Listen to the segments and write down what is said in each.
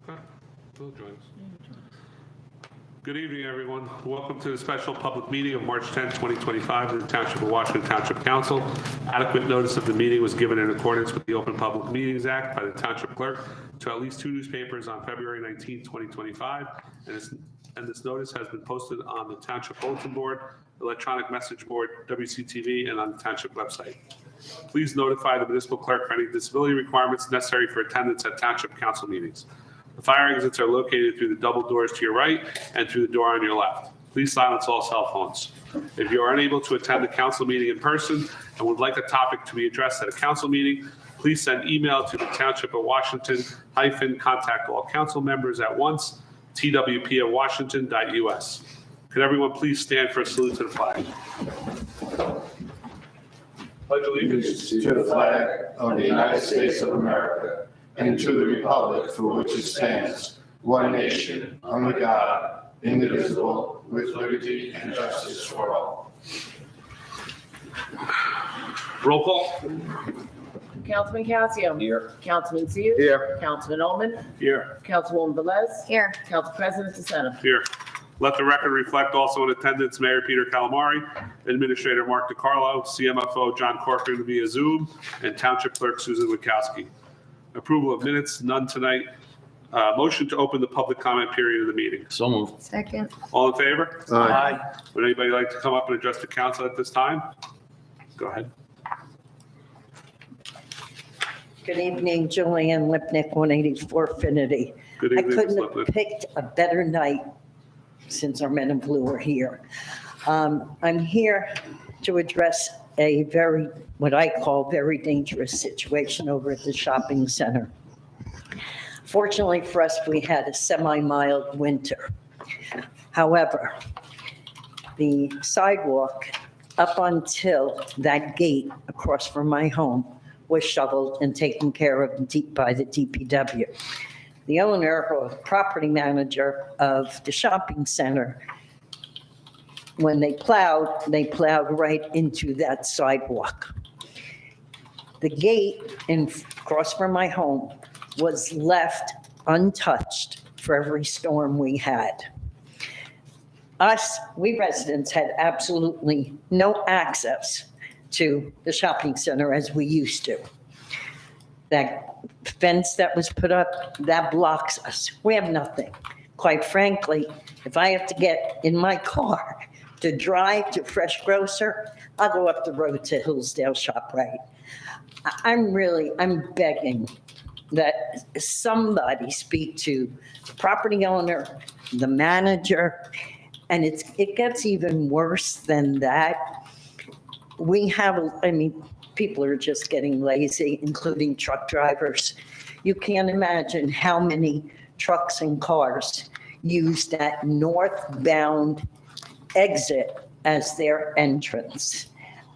Okay. We'll join us. Good evening, everyone. Welcome to the special public meeting of March 10, 2025 in the Township of Washington Township Council. Adequate notice of the meeting was given in accordance with the Open Public Meetings Act by the Township Clerk to at least 2 newspapers on February 19, 2025, and this notice has been posted on the Township Bulletin Board, electronic message board, WCTV, and on the Township website. Please notify the municipal clerk for any disability requirements necessary for attendance at Township Council meetings. The fire exits are located through the double doors to your right and through the door on your left. Please silence all cell phones. If you are unable to attend the council meeting in person and would like a topic to be addressed at a council meeting, please send email to the Township of Washington - contact all council members at once, twp@washington.us. Could everyone please stand for a salute to the flag? Pledge allegiance To the flag of the United States of America and to the republic for which it stands, one nation, under God, indivisible, with liberty and justice for all. Roll call. Councilman Casio. Here. Councilman Sears. Here. Councilman Ullman. Here. Councilwoman Velez. Here. Council President DeSena. Here. Let the record reflect also in attendance Mayor Peter Calamari, Administrator Mark DiCarlo, CMFO John Corcoran via Zoom, and Township Clerk Susan Witkowski. Approval of minutes, none tonight. Motion to open the public comment period of the meeting. So moved. Second. All in favor? Aye. Would anybody like to come up and address the council at this time? Go ahead. Good evening, Julian Lipnick, 184 Finity. Good I evening, Ms. couldn't have Lipnick. picked a better night since our men in blue are here. I'm here to address a what I call very dangerous situation over at the shopping center. Fortunately for us, we had a semi-mild winter. However, the sidewalk up until that gate across from my home was shoveled and taken care of by the DPW. The owner or property manager of the shopping center, when they plowed right into that sidewalk. The gate across from my home was left untouched for every storm we had. We residents had absolutely no access to the shopping center as we used to. That fence that was put up, that blocks us. We have nothing. Quite frankly, if I have to get in my car to drive to Fresh Grocer, I'll go up the road to Hillsdale ShopRite. I'm begging that somebody speak to the property owner, the manager, and it gets even worse than that. People are just getting lazy, including truck drivers. You can't imagine how many trucks and cars use that northbound exit as their entrance.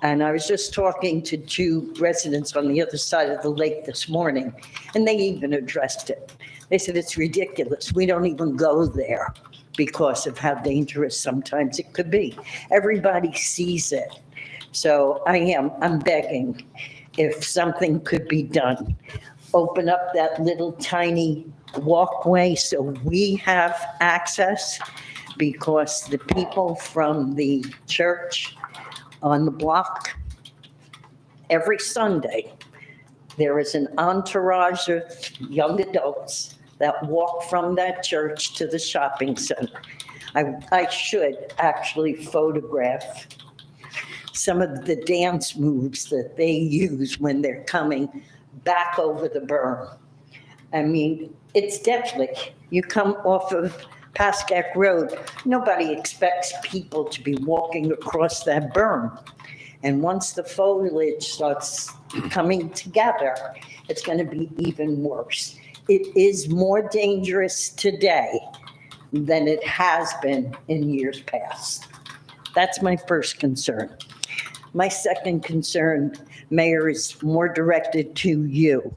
And I was just talking to 2 residents on the other side of the lake this morning, and they even addressed it. They said, it's ridiculous. We don't even go there because of how dangerous sometimes it could be. Everybody sees it. So I'm begging if something could be done. Open up that little tiny walkway so we have access, because the people from the church on the block, every Sunday, there is an entourage of young adults that walk from that church to the shopping center. I should actually photograph some of the dance moves that they use when they're coming back over the berm. I mean, it's deadly. You come off of Pascack Road, nobody expects people to be walking across that berm. And once the foliage starts coming together, it's going to be even worse. It is more dangerous today than it has been in years past. That's my first concern. My second concern, Mayor, is more directed to you.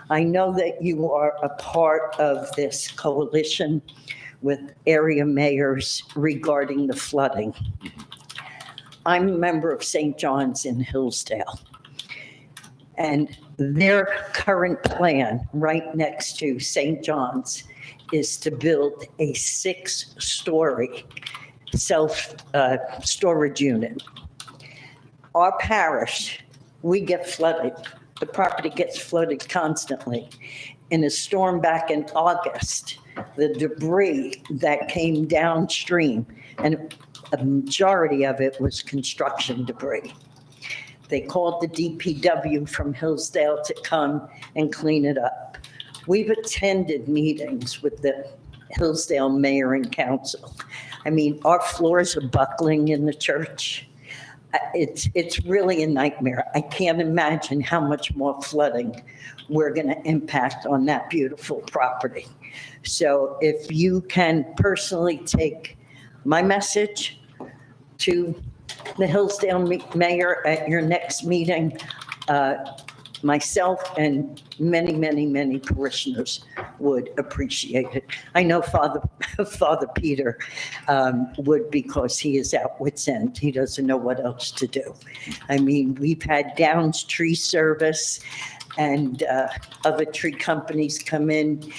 I know that you are a part of this coalition with area mayors regarding the flooding. I'm a member of St. John's in Hillsdale. And Their current plan, right next to St. John's, is to build a 6-story self-storage unit. Our parish, we get flooded. The property gets flooded constantly. In a storm back in August, the debris that came downstream, and a majority of it was construction debris. They called the DPW from Hillsdale to come and clean it up. We've attended meetings with the Hillsdale mayor and council. I mean, our floors are buckling in the church. It's really a nightmare. I can't imagine how much more flooding we're going to impact on that beautiful property. So if you can personally take my message to the Hillsdale mayor at your next meeting, myself and many, many, many parishioners would appreciate it. I know Father Peter would, because he is at wit's end. He doesn't know what else to do. I mean, we've had Downs Tree Service and other tree companies come in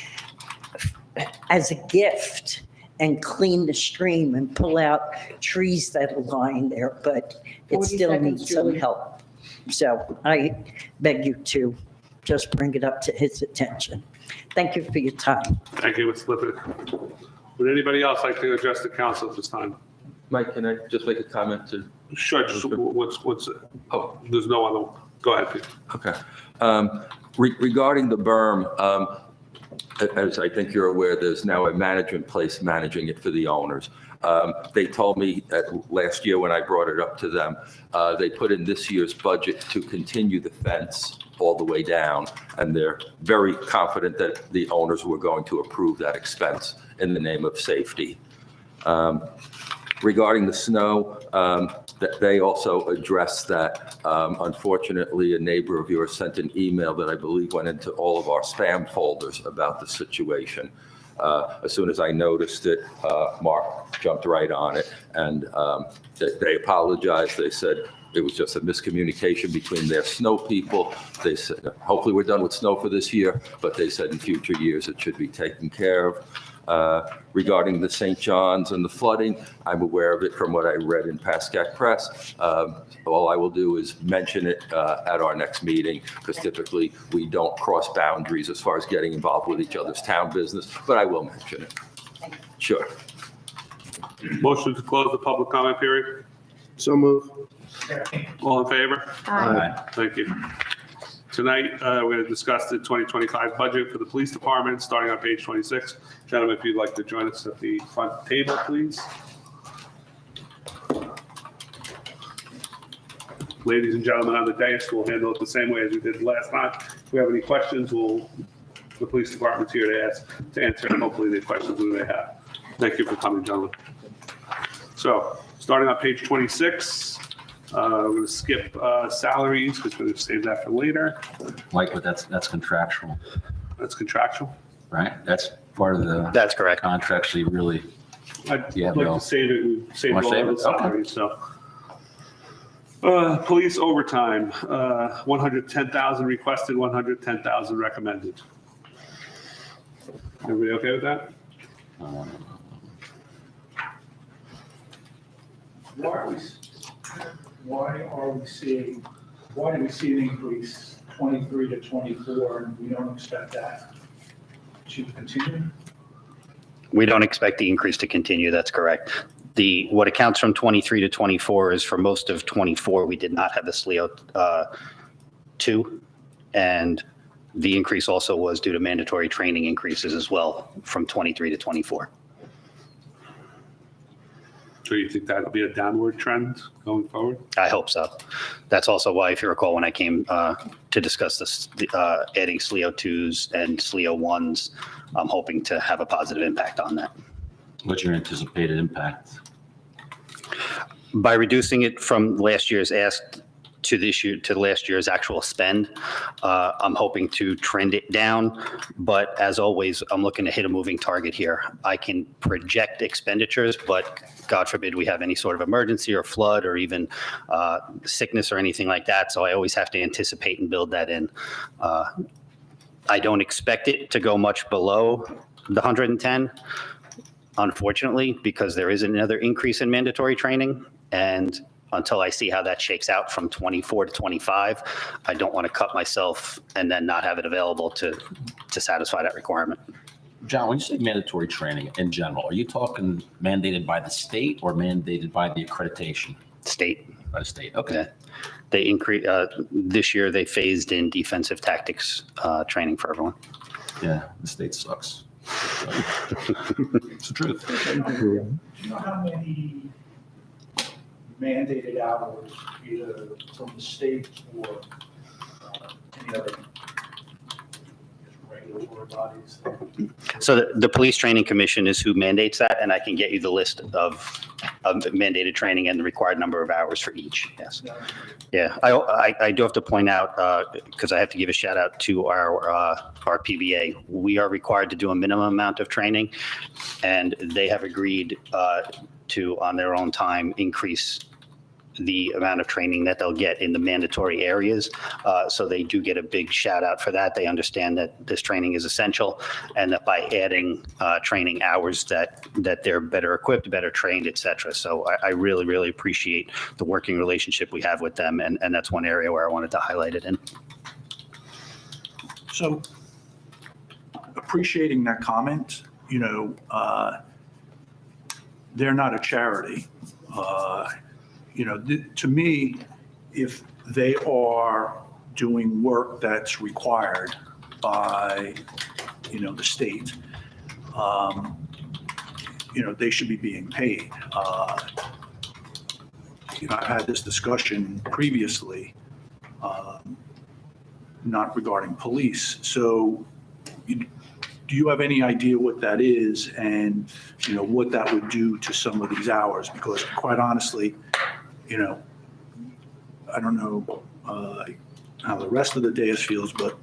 as a gift and clean the stream and pull out trees that are lying there, but it 40 still seconds, needs some Julie. help. So I beg you to just bring it up to his attention. Thank you for your time. Thank you, Ms. Lippert. Would anybody else like to address the council at this time? Mike, can I just make a comment to? Sure, just what's, Oh, there's no other, go ahead, Pete. okay. Regarding the berm, as I think you're aware, there's now a management place managing it for the owners. They told me that last year when I brought it up to them, they put in this year's budget to continue the fence all the way down, and they're very confident that the owners were going to approve that expense in the name of safety. Regarding the snow, that they also addressed that. Unfortunately, a neighbor of yours sent an email that I believe went into all of our spam folders about the situation. As soon as I noticed it, Mark jumped right on it, and they apologized. They said it was just a miscommunication between their snow people. They said, hopefully we're done with snow for this year, but they said in future years it should be taken care of. Regarding the St. John's and the flooding, I'm aware of it from what I read in Pascack Press. All I will do is mention it at our next meeting, because typically we don't cross boundaries as far as getting involved with each other's town business, but I will mention it. Sure. Motion to close the public comment period. So move. All in favor? Aye. Thank you. Tonight, we're going to discuss the 2025 budget for the police department, starting on page 26. Gentlemen, if you'd like to join us at the front table, please. Ladies and gentlemen on the dais, we'll handle it the same way as we did last time. If we have any questions, the police department's here to answer, and hopefully the questions we may have. Thank you for coming, gentlemen. So, starting on page 26, we're going to skip salaries because we're going to save that for later. Mike, but that's contractual, That's contractual. right? That's part of the That's correct. contract, so you really, I'd Yeah, like Bill. to save it. We saved Wanna all save of it? the salaries, so. Police overtime, 110,000 requested, 110,000 recommended. Everybody okay with that? Why do we see an increase 23 to 24, and we don't expect that to continue? We don't expect the increase to continue. That's correct. What accounts from 23 to 24 is for most of 24, we did not have the SLEO 2. And the increase also was due to mandatory training increases as well from 23 to 24. So you think that'll be a downward trend going forward? I hope so. That's also why, if you recall, when I came to discuss this, adding SLEO 2s and SLEO 1s, I'm hoping to have a positive impact on that. what's your anticipated impact? By reducing it from last year's asked to this year, to last year's actual spend. I'm hoping to trend it down, but as always, I'm looking to hit a moving target here. I can project expenditures, but God forbid we have any sort of emergency or flood or even sickness or anything like that. So I always have to anticipate and build that in. I don't expect it to go much below the 110, unfortunately, because there is another increase in mandatory training. And until I see how that shakes out from 24 to 25, I don't want to cut myself and then not have it available to satisfy that requirement. John, when you say mandatory training in general, are you talking mandated by the state or mandated by the accreditation? State. By the state, okay. They increase, this year they phased in defensive tactics training for everyone. Yeah, the state sucks. It's the truth. Do you know how many mandated hours, either from the state or any other regulatory bodies? So the Police Training Commission is who mandates that, and I can get you the list of mandated training and the required number of hours for each, yes. Yeah, I do have to point out, because I have to give a shout out to our PBA. We are required to do a minimum amount of training, and they have agreed to, on their own time, increase the amount of training that they'll get in the mandatory areas. So they do get a big shout out for that. They understand that this training is essential, and that by adding training hours that they're better equipped, better trained, et cetera. So I really, really appreciate the working relationship we have with them. And that's one area where I wanted to highlight it in. So appreciating that comment, they're not a charity. To me, if they are doing work that's required by, the state, they should be being paid. I've had this discussion previously, not regarding police. So do you have any idea what that is and, what that would do to some of these hours? Because quite honestly, I don't know how the rest of the dais feels, but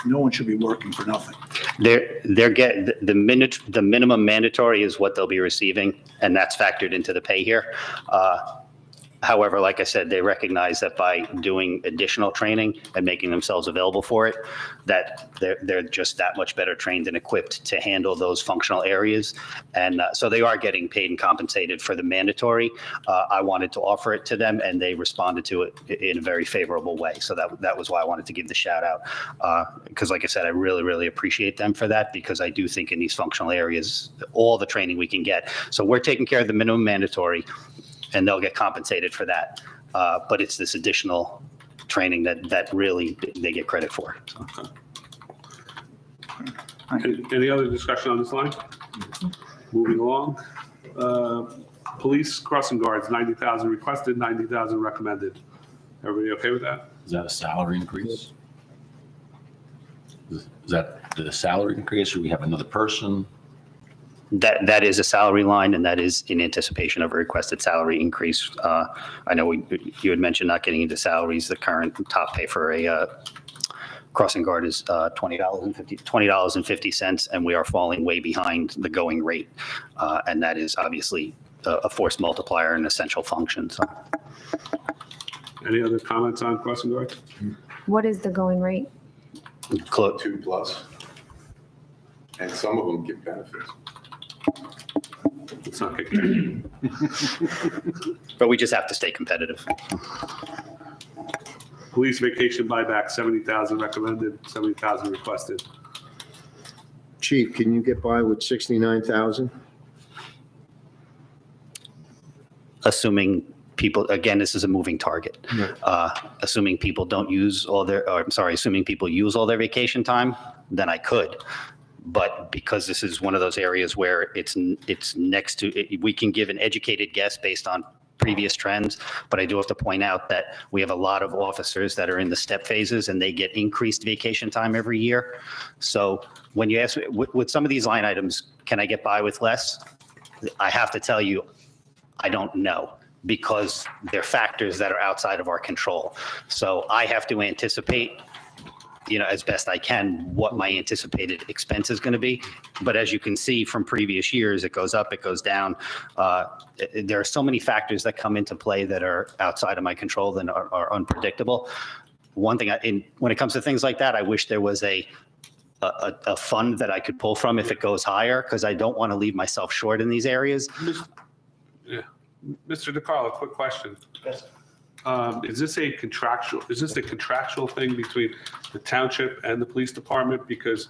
no one should be working for nothing. They're getting the minimum mandatory is what they'll be receiving, and that's factored into the pay here. However, like I said, they recognize that by doing additional training and making themselves available for it, that they're just that much better trained and equipped to handle those functional areas. And so they are getting paid and compensated for the mandatory. I wanted to offer it to them, and they responded to it in a very favorable way. So that was why I wanted to give the shout out. Because like I said, I really, really appreciate them for that, because I do think in these functional areas, all the training we can get. So we're taking care of the minimum mandatory, and they'll get compensated for that. But it's this additional training that really they get credit for. So. Any other discussion on this line? Moving along. Police crossing guards, 90,000 requested, 90,000 recommended. Everybody okay with that? Is that a salary increase? Is that the salary increase, or we have another person? That is a salary line, and that is in anticipation of a requested salary increase. I know you had mentioned not getting into salaries. The current top pay for a crossing guard is $20.50, and we are falling way behind the going rate. And that is obviously a force multiplier and essential function. So. Any other comments on crossing guards? What is the going rate? 2+. And some of them get benefits. It's not good. But we just have to stay competitive. Police vacation buyback, 70,000 recommended, 70,000 requested. Chief, can you get by with 69,000? Assuming people, again, this is a moving target. Assuming people don't use all their, or I'm sorry, assuming people use all their vacation time, then I could. But because this is one of those areas where it's next to, we can give an educated guess based on previous trends, but I do have to point out that we have a lot of officers that are in the step phases, and they get increased vacation time every year. So when you ask, with some of these line items, can I get by with less? I have to tell you, I don't know. because they're factors that are outside of our control. So I have to anticipate, as best I can, what my anticipated expense is going to be. But as you can see from previous years, it goes up, it goes down. There are so many factors that come into play that are outside of my control and are unpredictable. One thing, when it comes to things like that, I wish there was a fund that I could pull from if it goes higher, because I don't want to leave myself short in these areas. Yeah. Mr. DeCarlo, quick question. Yes. Is this a contractual thing between the township and the police department? Because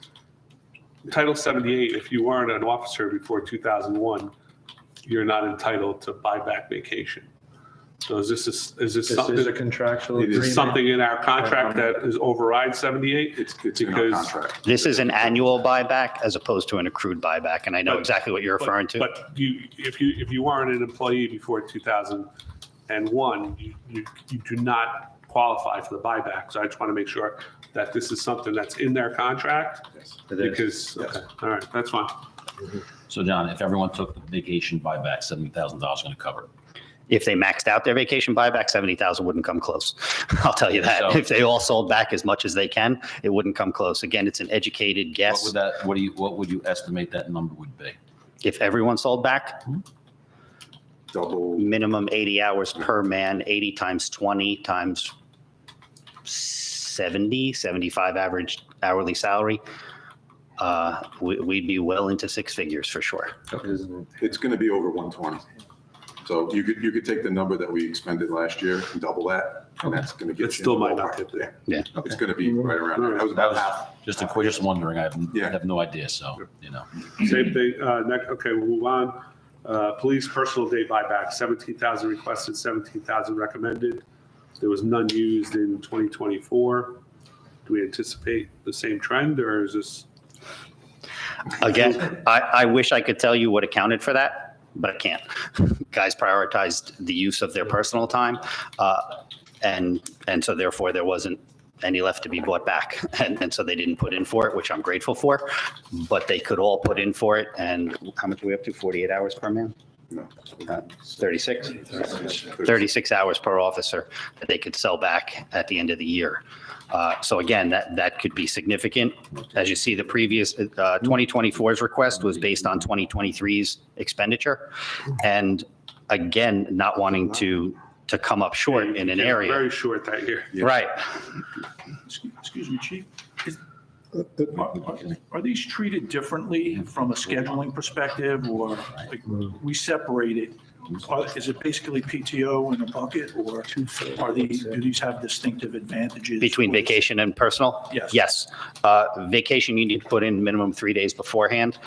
Title 78, if you weren't an officer before 2001, you're not entitled to buyback vacation. So is this something? This is a contractual Is agreement. something in our contract that is override 78? It's in our Because- contract. This is an annual buyback as opposed to an accrued buyback, and I know exactly what you're referring to. But if you weren't an employee before 2001, you do not qualify for the buyback. So I just want to make sure that this is something that's in their contract. Yes. It is. Because, okay, all right, that's fine. So John, if everyone took the vacation buyback, $70,000 is going to cover it. If they maxed out their vacation buyback, 70,000 wouldn't come close. I'll tell you that. So- If they all sold back as much as they can, it wouldn't come close. Again, it's an educated guess. What would you estimate that number would be? If everyone sold back, Double. minimum 80 hours per man, 80 times 20 times 70, 75 average hourly salary. We'd be well into six figures for sure. It's going to be over 120. So you could take the number that we expended last year and double that, and that's going to get you. It still in the might not ballpark. get there. Yeah. It's going to be right around there. That was about half. Just wondering. I have no idea. So, Same thing, okay, we'll move on. Police personal day buyback, 17,000 requested, 17,000 recommended. There was none used in 2024. Do we anticipate the same trend, or is this? Again, I wish I could tell you what accounted for that, but I can't. Guys prioritized the use of their personal time, and so therefore there wasn't any left to be bought back, and so they didn't put in for it, which I'm grateful for. But they could all put in for it, and how much are we up to? 48 hours per man? No. 36? 36 hours per officer that they could sell back at the end of the year. So again, that could be significant. As you see, the previous 2024's request was based on 2023's expenditure. And again, not wanting to come up short in an Yeah, area. Very short that year. Right. Excuse me, Chief. Are these treated differently from a scheduling perspective, or like we separate it? Is it basically PTO in a bucket, or do these have distinctive advantages? Between vacation and personal? Yes. Yes. Vacation, you need to put in minimum 3 days beforehand.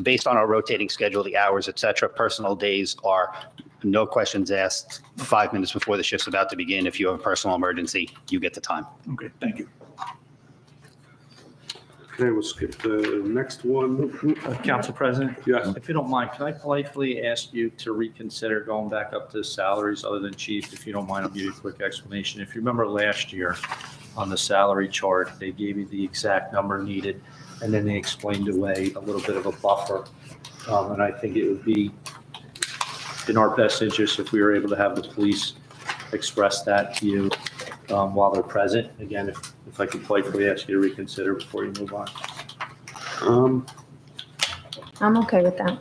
Based on our rotating schedule, the hours, et cetera, personal days are no questions asked, 5 minutes before the shift's about to begin. If you have a personal emergency, you get the time. Okay, thank you. Okay, we'll skip the next one. Council President, Yes. if you don't mind, can I politely ask you to reconsider going back up to salaries other than chief? If you don't mind, I'll give you a quick explanation. If you remember last year on the salary chart, they gave you the exact number needed, and then they explained away a little bit of a buffer. And I think it would be in our best interest if we were able to have the police express that to you while they're present. Again, if I could politely ask you to reconsider before you move on. I'm okay with that.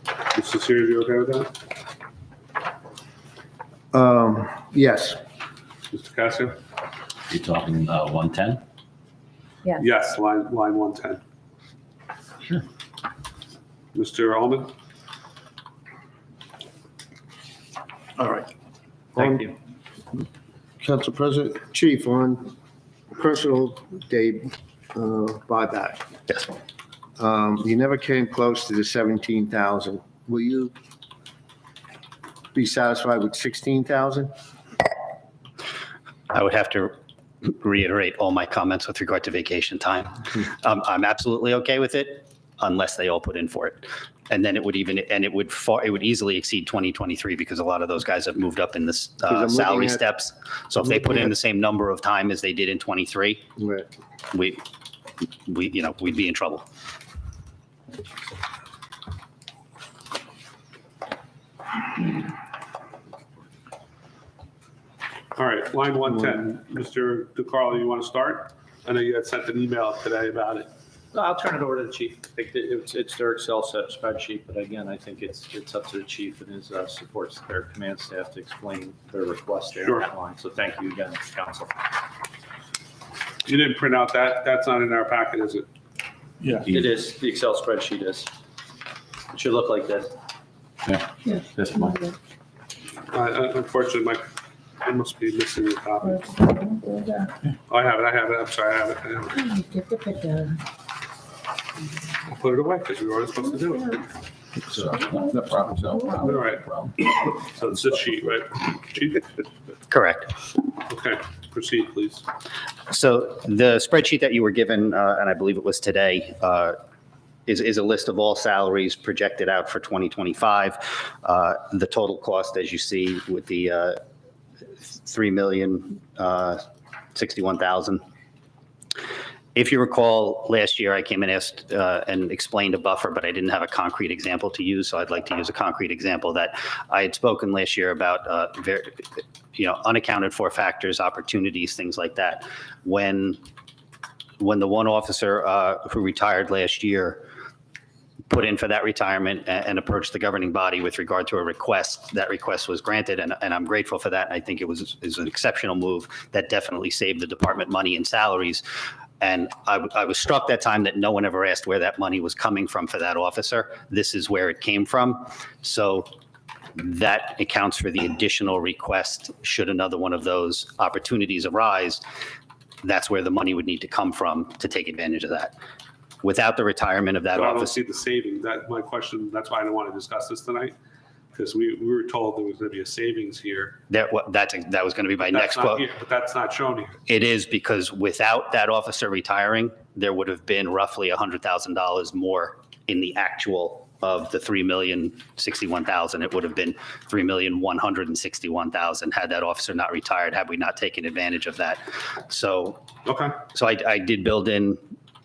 Mr. Sears, you okay with that? Yes. Mr. Cassio? you're talking 110? Yes, line 110. Sure. Mr. Allman? All right. Thank you. Council President, Chief, on personal day buyback. Yes. You never came close to the 17,000. Will you be satisfied with 16,000? I would have to reiterate all my comments with regard to vacation time. I'm absolutely okay with it unless they all put in for it. And then it would easily exceed 2023 because a lot of those guys have moved up in this I'm salary looking at- steps. So if they put in the same number of time as they did in 23, Right. we'd be in trouble. All right, line 110. Mr. DeCarlo, you want to start? I know you had sent an email today about it. No, I'll turn it over to the chief. I think that it's their Excel spreadsheet, but again, I think it's up to the chief and his supports, their command staff to explain their request there Sure. in that line. So thank you again, council. You didn't print out that? That's not in our packet, is it? Yeah. It is, the Excel spreadsheet is. It should look like this. Yeah, that's fine. Unfortunately, I must be missing a copy. Oh, I have it. I'm sorry, I have it. I'll put it away because we weren't supposed to do it. So, no problem, no All problem. right. So it's this sheet, right? Sheet? Correct. Okay, proceed, please. So the spreadsheet that you were given, and I believe it was today, is a list of all salaries projected out for 2025. The total cost, as you see, with the $3,061,000. If you recall, last year I came and asked and explained a buffer, but I didn't have a concrete example to use. So I'd like to use a concrete example that I had spoken last year about, unaccounted for factors, opportunities, things like that. When the one officer who retired last year put in for that retirement and approached the governing body with regard to a request, that request was granted, and I'm grateful for that. I think it was an exceptional move that definitely saved the department money in salaries. And I was struck that time that no one ever asked where that money was coming from for that officer. This is where it came from. So that accounts for the additional request should another one of those opportunities arise. That's where the money would need to come from to take advantage of that. Without the retirement of that But I don't office, see the savings. That's my question. That's why I didn't want to discuss this tonight, because we were told there was going to be a savings here. that was going to be my That's next not quote. here, but that's not shown here. It is, because without that officer retiring, there would have been roughly $100,000 more in the actual of the $3,061,000. It would have been $3,161,000 had that officer not retired, had we not taken advantage of that. So Okay. I did build in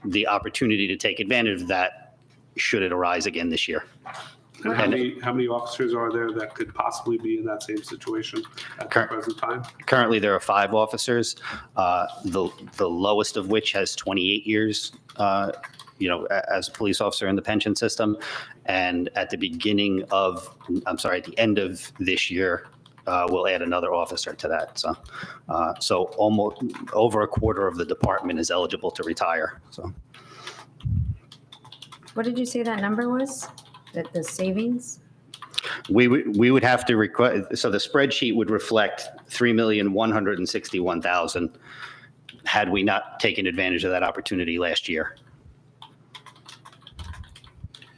the opportunity to take advantage of that should it arise again this year. And how many officers are there that could possibly be in that same situation at the present time? Currently, there are 5 officers, the lowest of which has 28 years, as a police officer in the pension system. And at the end of this year, we'll add another officer to that. So almost over a quarter of the department is eligible to retire. So What did you say that number was? That the savings? we would have to request. So the spreadsheet would reflect $3,161,000 had we not taken advantage of that opportunity last year.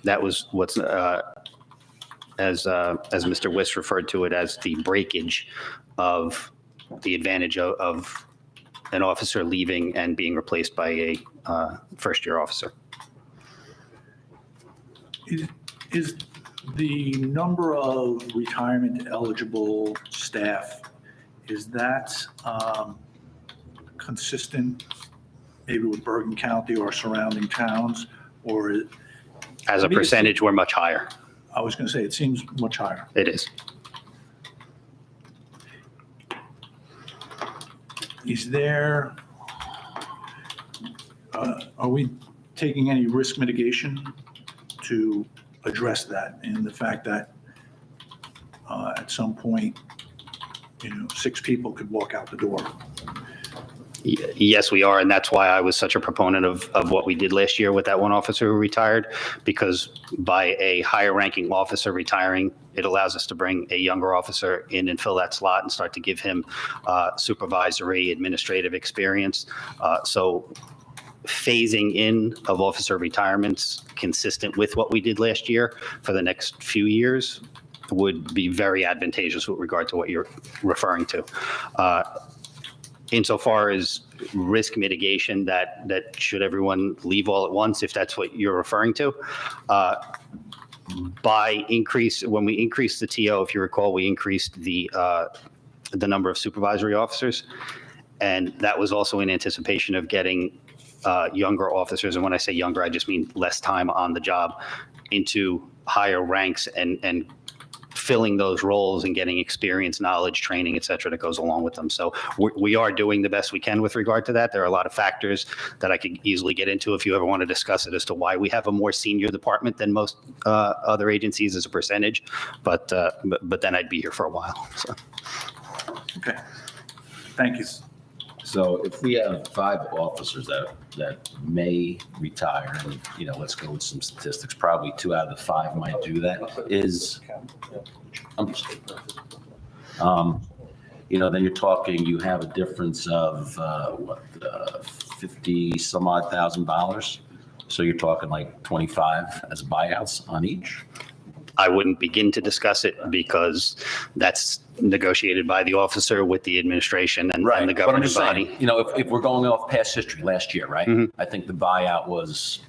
That was what's as Mr. Wiss referred to it as the breakage of the advantage of an officer leaving and being replaced by a first-year officer. Is the number of retirement eligible staff, is that consistent maybe with Bergen County or surrounding towns? Or As a percentage, we're much higher. I was going to say, it seems much higher. It is. Is there, are we taking any risk mitigation to address that in the fact that at some point, 6 people could walk out the door? Yes, we are, and that's why I was such a proponent of what we did last year with that one officer who retired, because by a higher ranking officer retiring, it allows us to bring a younger officer in and fill that slot and start to give him supervisory administrative experience. So phasing in of officer retirements consistent with what we did last year for the next few years would be very advantageous with regard to what you're referring to. Insofar as risk mitigation, that should everyone leave all at once, if that's what you're referring to. When we increased the TO, if you recall, we increased the number of supervisory officers, and that was also in anticipation of getting younger officers, and when I say younger, I just mean less time on the job, into higher ranks and filling those roles and getting experience, knowledge, training, et cetera, that goes along with them. So we are doing the best we can with regard to that. There are a lot of factors that I could easily get into if you ever want to discuss it as to why we have a more senior department than most other agencies as a percentage. But then I'd be here for a while. So. Okay. Thank you. So if we have 5 officers that may retire, and, you know, let's go with some statistics, probably 2 out of the 5 might do that, you know, then you're talking, you have a difference of, 50 some odd $1,000. So you're talking like 25 as buyouts on each? I wouldn't begin to discuss it because that's negotiated by the officer with the administration and the But I'm governing just body. saying, you know, if we're going off past history last year, right? Mhm. I think the buyout was,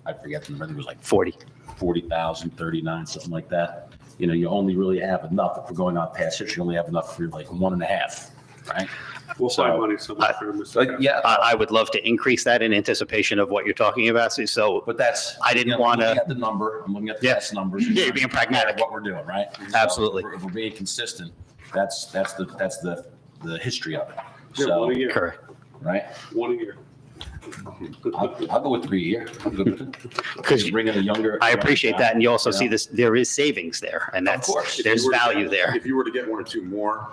I forget the number, I think it was like 40,000, 39, something like that. You know, you only really have enough, if we're going off past history, you only have enough for like 1.5, right? We'll find money somewhere for Mr. Cass. Yeah, I would love to increase that in anticipation of what you're talking about. So, but that's, I didn't you know, wanna- I'm looking at the number, I'm looking at the Yeah. past numbers. Yeah, you're being pragmatic. What we're doing, right? So Absolutely. If we're being consistent, that's the history of it. Yeah, one a So, year, right? one a year. I'll go with 3 a year. I'm good with it. because Bring in a younger. I appreciate that. And you also Yeah. see this, there is savings there, and Of course. there's value there. If you were to get 1 or 2 more,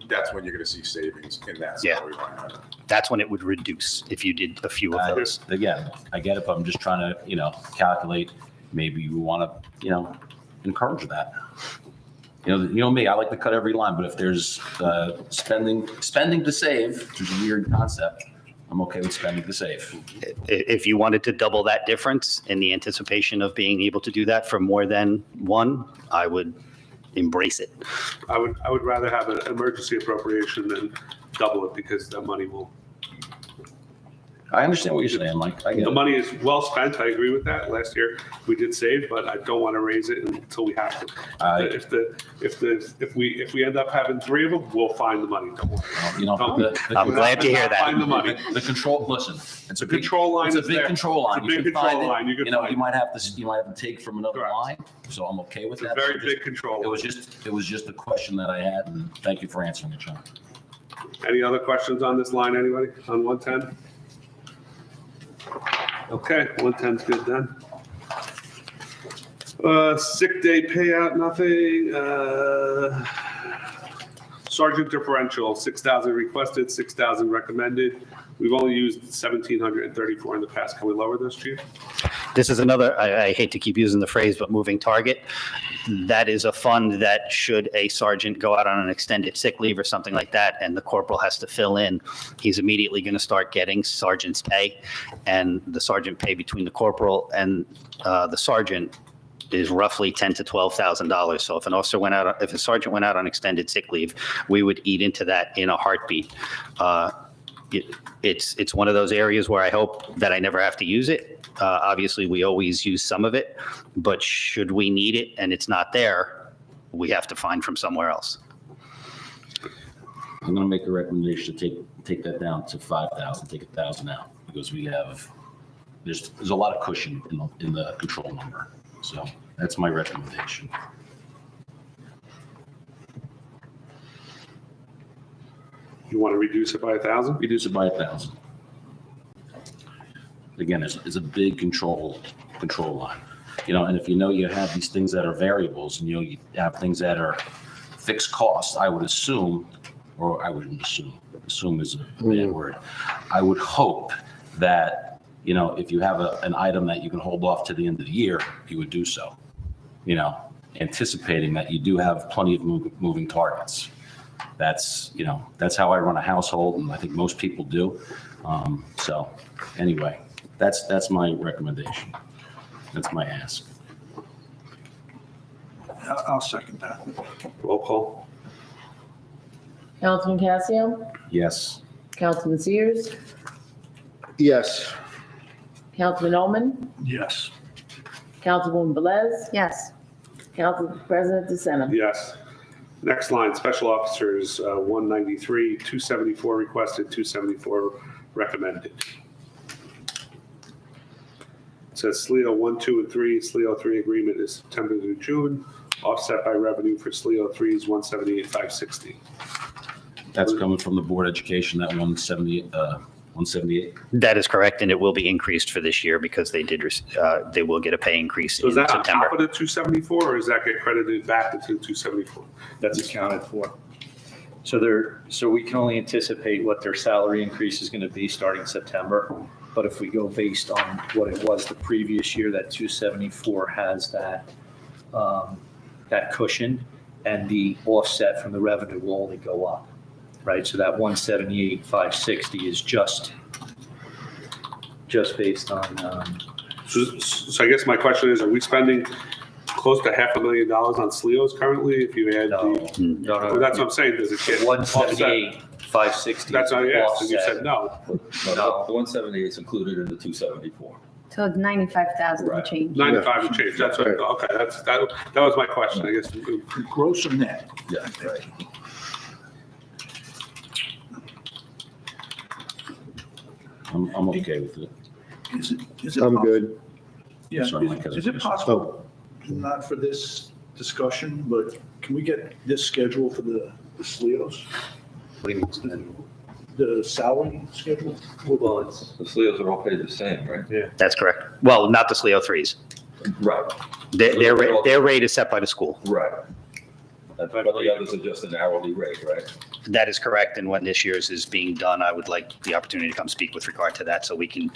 that's when you're going to see savings in that Yeah. salary line item. That's when it would reduce if you did a few of those. Again, I get it, but I'm just trying to, you know, calculate, maybe you want to, you know, encourage that. You know me, I like to cut every line, but if there's spending to save, which is a weird concept, I'm okay with spending to save. If you wanted to double that difference in the anticipation of being able to do that for more than one, I would embrace it. I would rather have an emergency appropriation than double it because the money will, I understand what you're saying, Mike. I get the it. money is well spent. I agree with that. Last year we did save, but I don't want to raise it until we have to. If we end up having 3 of them, we'll find the money. Don't worry. You know, I'm glad to hear that. Find the money. The control, listen, it's a The control line It's a is big there. control line. It's a You big can find control it. line. You can know, find you it. might have to take from another Correct. line, so I'm okay with It's that. a very Just- big control. It was just a question that I had, and thank you for answering it, John. Any other questions on this line, anybody, on 110? Okay, 110's good then. Sick day payout, nothing. Sergeant differential, 6,000 requested, 6,000 recommended. We've only used 1,734 in the past. Can we lower this, Chief? This is another, I hate to keep using the phrase, but moving target. That is a fund that should a sergeant go out on an extended sick leave or something like that, and the corporal has to fill in, he's immediately going to start getting sergeant's pay. And the sergeant pay between the corporal and the sergeant is roughly $10,000 to $12,000. So if a sergeant went out on extended sick leave, we would eat into that in a heartbeat. It's one of those areas where I hope that I never have to use it. Obviously, we always use some of it, but should we need it and it's not there, we have to find from somewhere else. I'm gonna make a recommendation to take that down to 5,000, take 1,000 out, because there's a lot of cushion in the control number. So that's my recommendation. You want to reduce it by 1,000? Reduce it by 1,000. Again, it's a big control line. You know, and if you know you have these things that are variables, and you have things that are fixed costs, I would assume, or I wouldn't assume is a bad word. I would hope that, you know, if you have an item that you can hold off to the end of the year, you would do so. You know, anticipating that you do have plenty of moving targets. That's how I run a household, and I think most people do. So anyway, that's my recommendation. That's my ask. I'll second that. Roll call. Councilman Casio, Yes. Councilman Sears, Yes. Councilman Oman, Yes. Councilwoman Velez, Yes. Council President DeSena. Yes. Next line, special officers, 193, 274 requested, 274 recommended. It says SLEO 1, 2, and 3. SLEO 3 agreement is September through June. offset by revenue for SLEO 3 is 178,560. That's coming from the Board of Education, that 178. That is correct, and it will be increased for this year because they will get a pay increase So in is that on September. top of the 274, or does that get credited back into 274? That's accounted for. So we can only anticipate what their salary increase is going to be starting September. But if we go based on what it was the previous year, that 274 has that cushion, and the offset from the revenue will only go up, right? So that 178,560 is just based on, So I guess my question is, are we spending close to $500,000 on SLEOs currently if you add no, the? no, Well, no. that's what I'm saying, does it get offset? 178,560. That's what I asked, and you offset. said no. No, the 178 is included in the 274. So 95,000 Right. change. 95 and change, that's what, okay, that was my question, I guess. Gross or net? Yeah, right. I'm okay with it. Is it I'm possible? good. Yeah, Sorry, Mike, is it possible, not for this discussion, but can we get this schedule for the SLEOs? What do you mean? The salary schedule? Well, the SLEOs are all paid the same, right? That's correct. Well, not the SLEO 3s. Right. Their rate is set by the school. Right. But the others are just an hourly rate, right? That is correct, and when this year's is being done, I would like the opportunity to come speak with regard to that so we can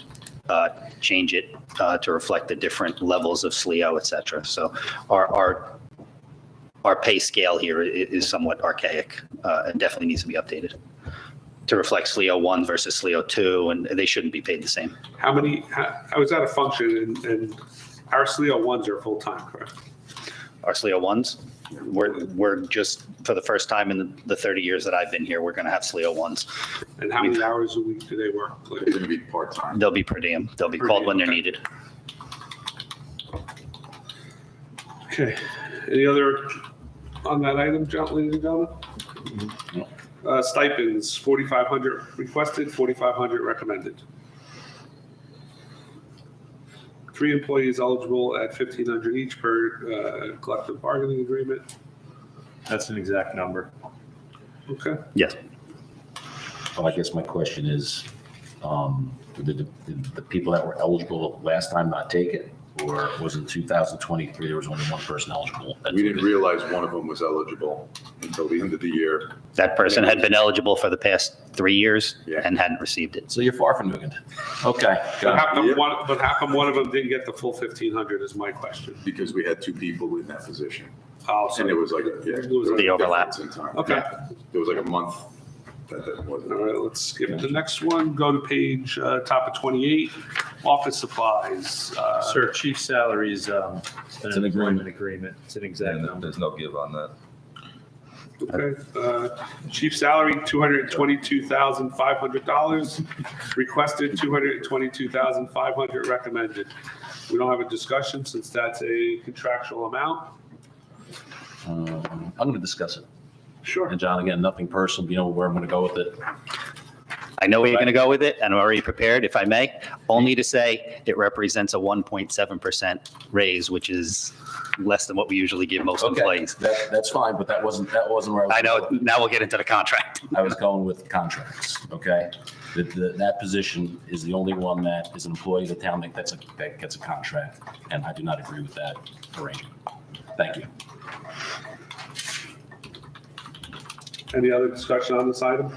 change it to reflect the different levels of SLEO, et cetera. So our pay scale here is somewhat archaic and definitely needs to be updated to reflect SLEO 1 versus SLEO 2, and they shouldn't be paid the same. How was that a function, and our SLEO 1s are full-time, correct? Our SLEO 1s, we're just, for the first time in the 30 years that I've been here, we're going to have SLEO 1s. And how many hours a week do they work? They're going to be part-time. They'll be per diem. They'll be Per called diem, when they're okay. needed. Okay, any other on that item, ladies and gentlemen? Stipends, 4,500 requested, 4,500 recommended. 3 employees eligible at 1,500 each per collective bargaining agreement. That's an exact number. Okay, Yes. Well, I guess my question is, did the people that were eligible last time not take it? Or was it 2023, there was only one person eligible? We didn't realize one of them was eligible until the end of the year. That person had been eligible for the past 3 years Yeah. and hadn't received it. So you're far from doing it. Okay. but how Yeah. come one of them didn't get the full 1,500 is my question. Because we had 2 people in that position. Oh, so And it was like, there was The a overlap. difference in time. Okay. Yeah. There was like a month that wasn't. All right, let's skip the next one. Go to page, top of 28, office supplies. Sir, chief salary is an an employment agreement. It's an exact And number. there's no give on that. Okay, chief salary, $222,500. Requested, $222,500 recommended. We don't have a discussion since that's a contractual amount. I'm going to discuss it. Sure. And John, again, nothing personal, you know where I'm going to go with it. I know where you're going to go with it, and I'm already prepared, if I may, only to say it represents a 1.7% raise, which is less than what we usually give most Okay, employees. that's fine, but that wasn't where I was. I know, now we'll get into the contract. I was going with contracts, okay? That position is the only one that is an employee of the town that gets a contract, and I do not agree with that arrangement. Thank you. Any other discussion on this item?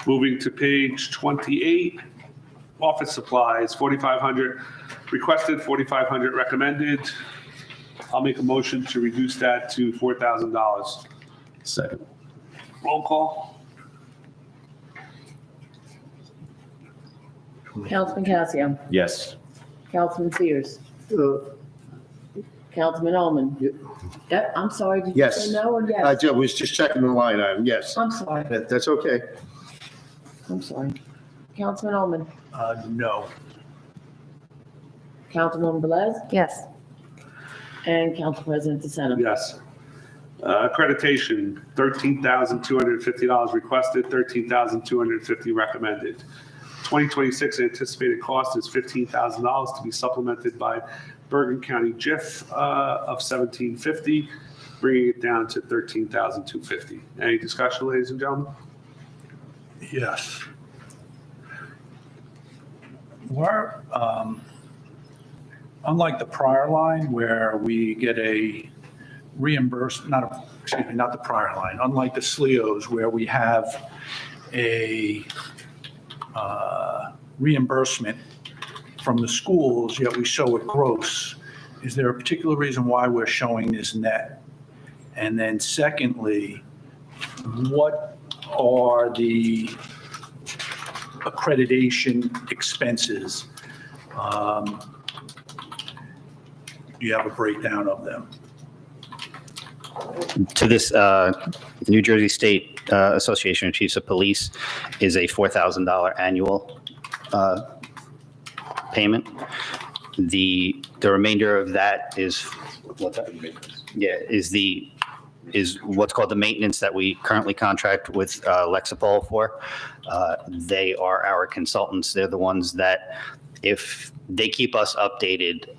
Moving to page 28, office supplies, 4,500 requested, 4,500 recommended. I'll make a motion to reduce that to $4,000. Second. Roll call. Councilman Casio, Yes. Councilman Sears, Councilman Ullman. I'm sorry, did you Yes. say no or I yes? was just checking the line item, yes. I'm sorry, That's okay. I'm sorry. Councilman Ullman, No. Councilwoman Velez, Yes. and Council President DeSena. Yes. Accreditation, $13,250 requested, $13,250 recommended. 2026 anticipated cost is $15,000 to be supplemented by Bergen County JIF of $1,750, bringing it down to $13,250. Any discussion, ladies and gentlemen? Yes. We're, unlike the prior line where we get a not the prior line, unlike the SLEOs where we have a reimbursement from the schools, yet we show it gross. Is there a particular reason why we're showing this net? And then secondly, what are the accreditation expenses? Do you have a breakdown of them? To this, the New Jersey State Association of Chiefs of Police is a $4,000 annual payment. The remainder of that is is what's called the maintenance that we currently contract with Lexipol for. They are our consultants. They're the ones that, if they keep us updated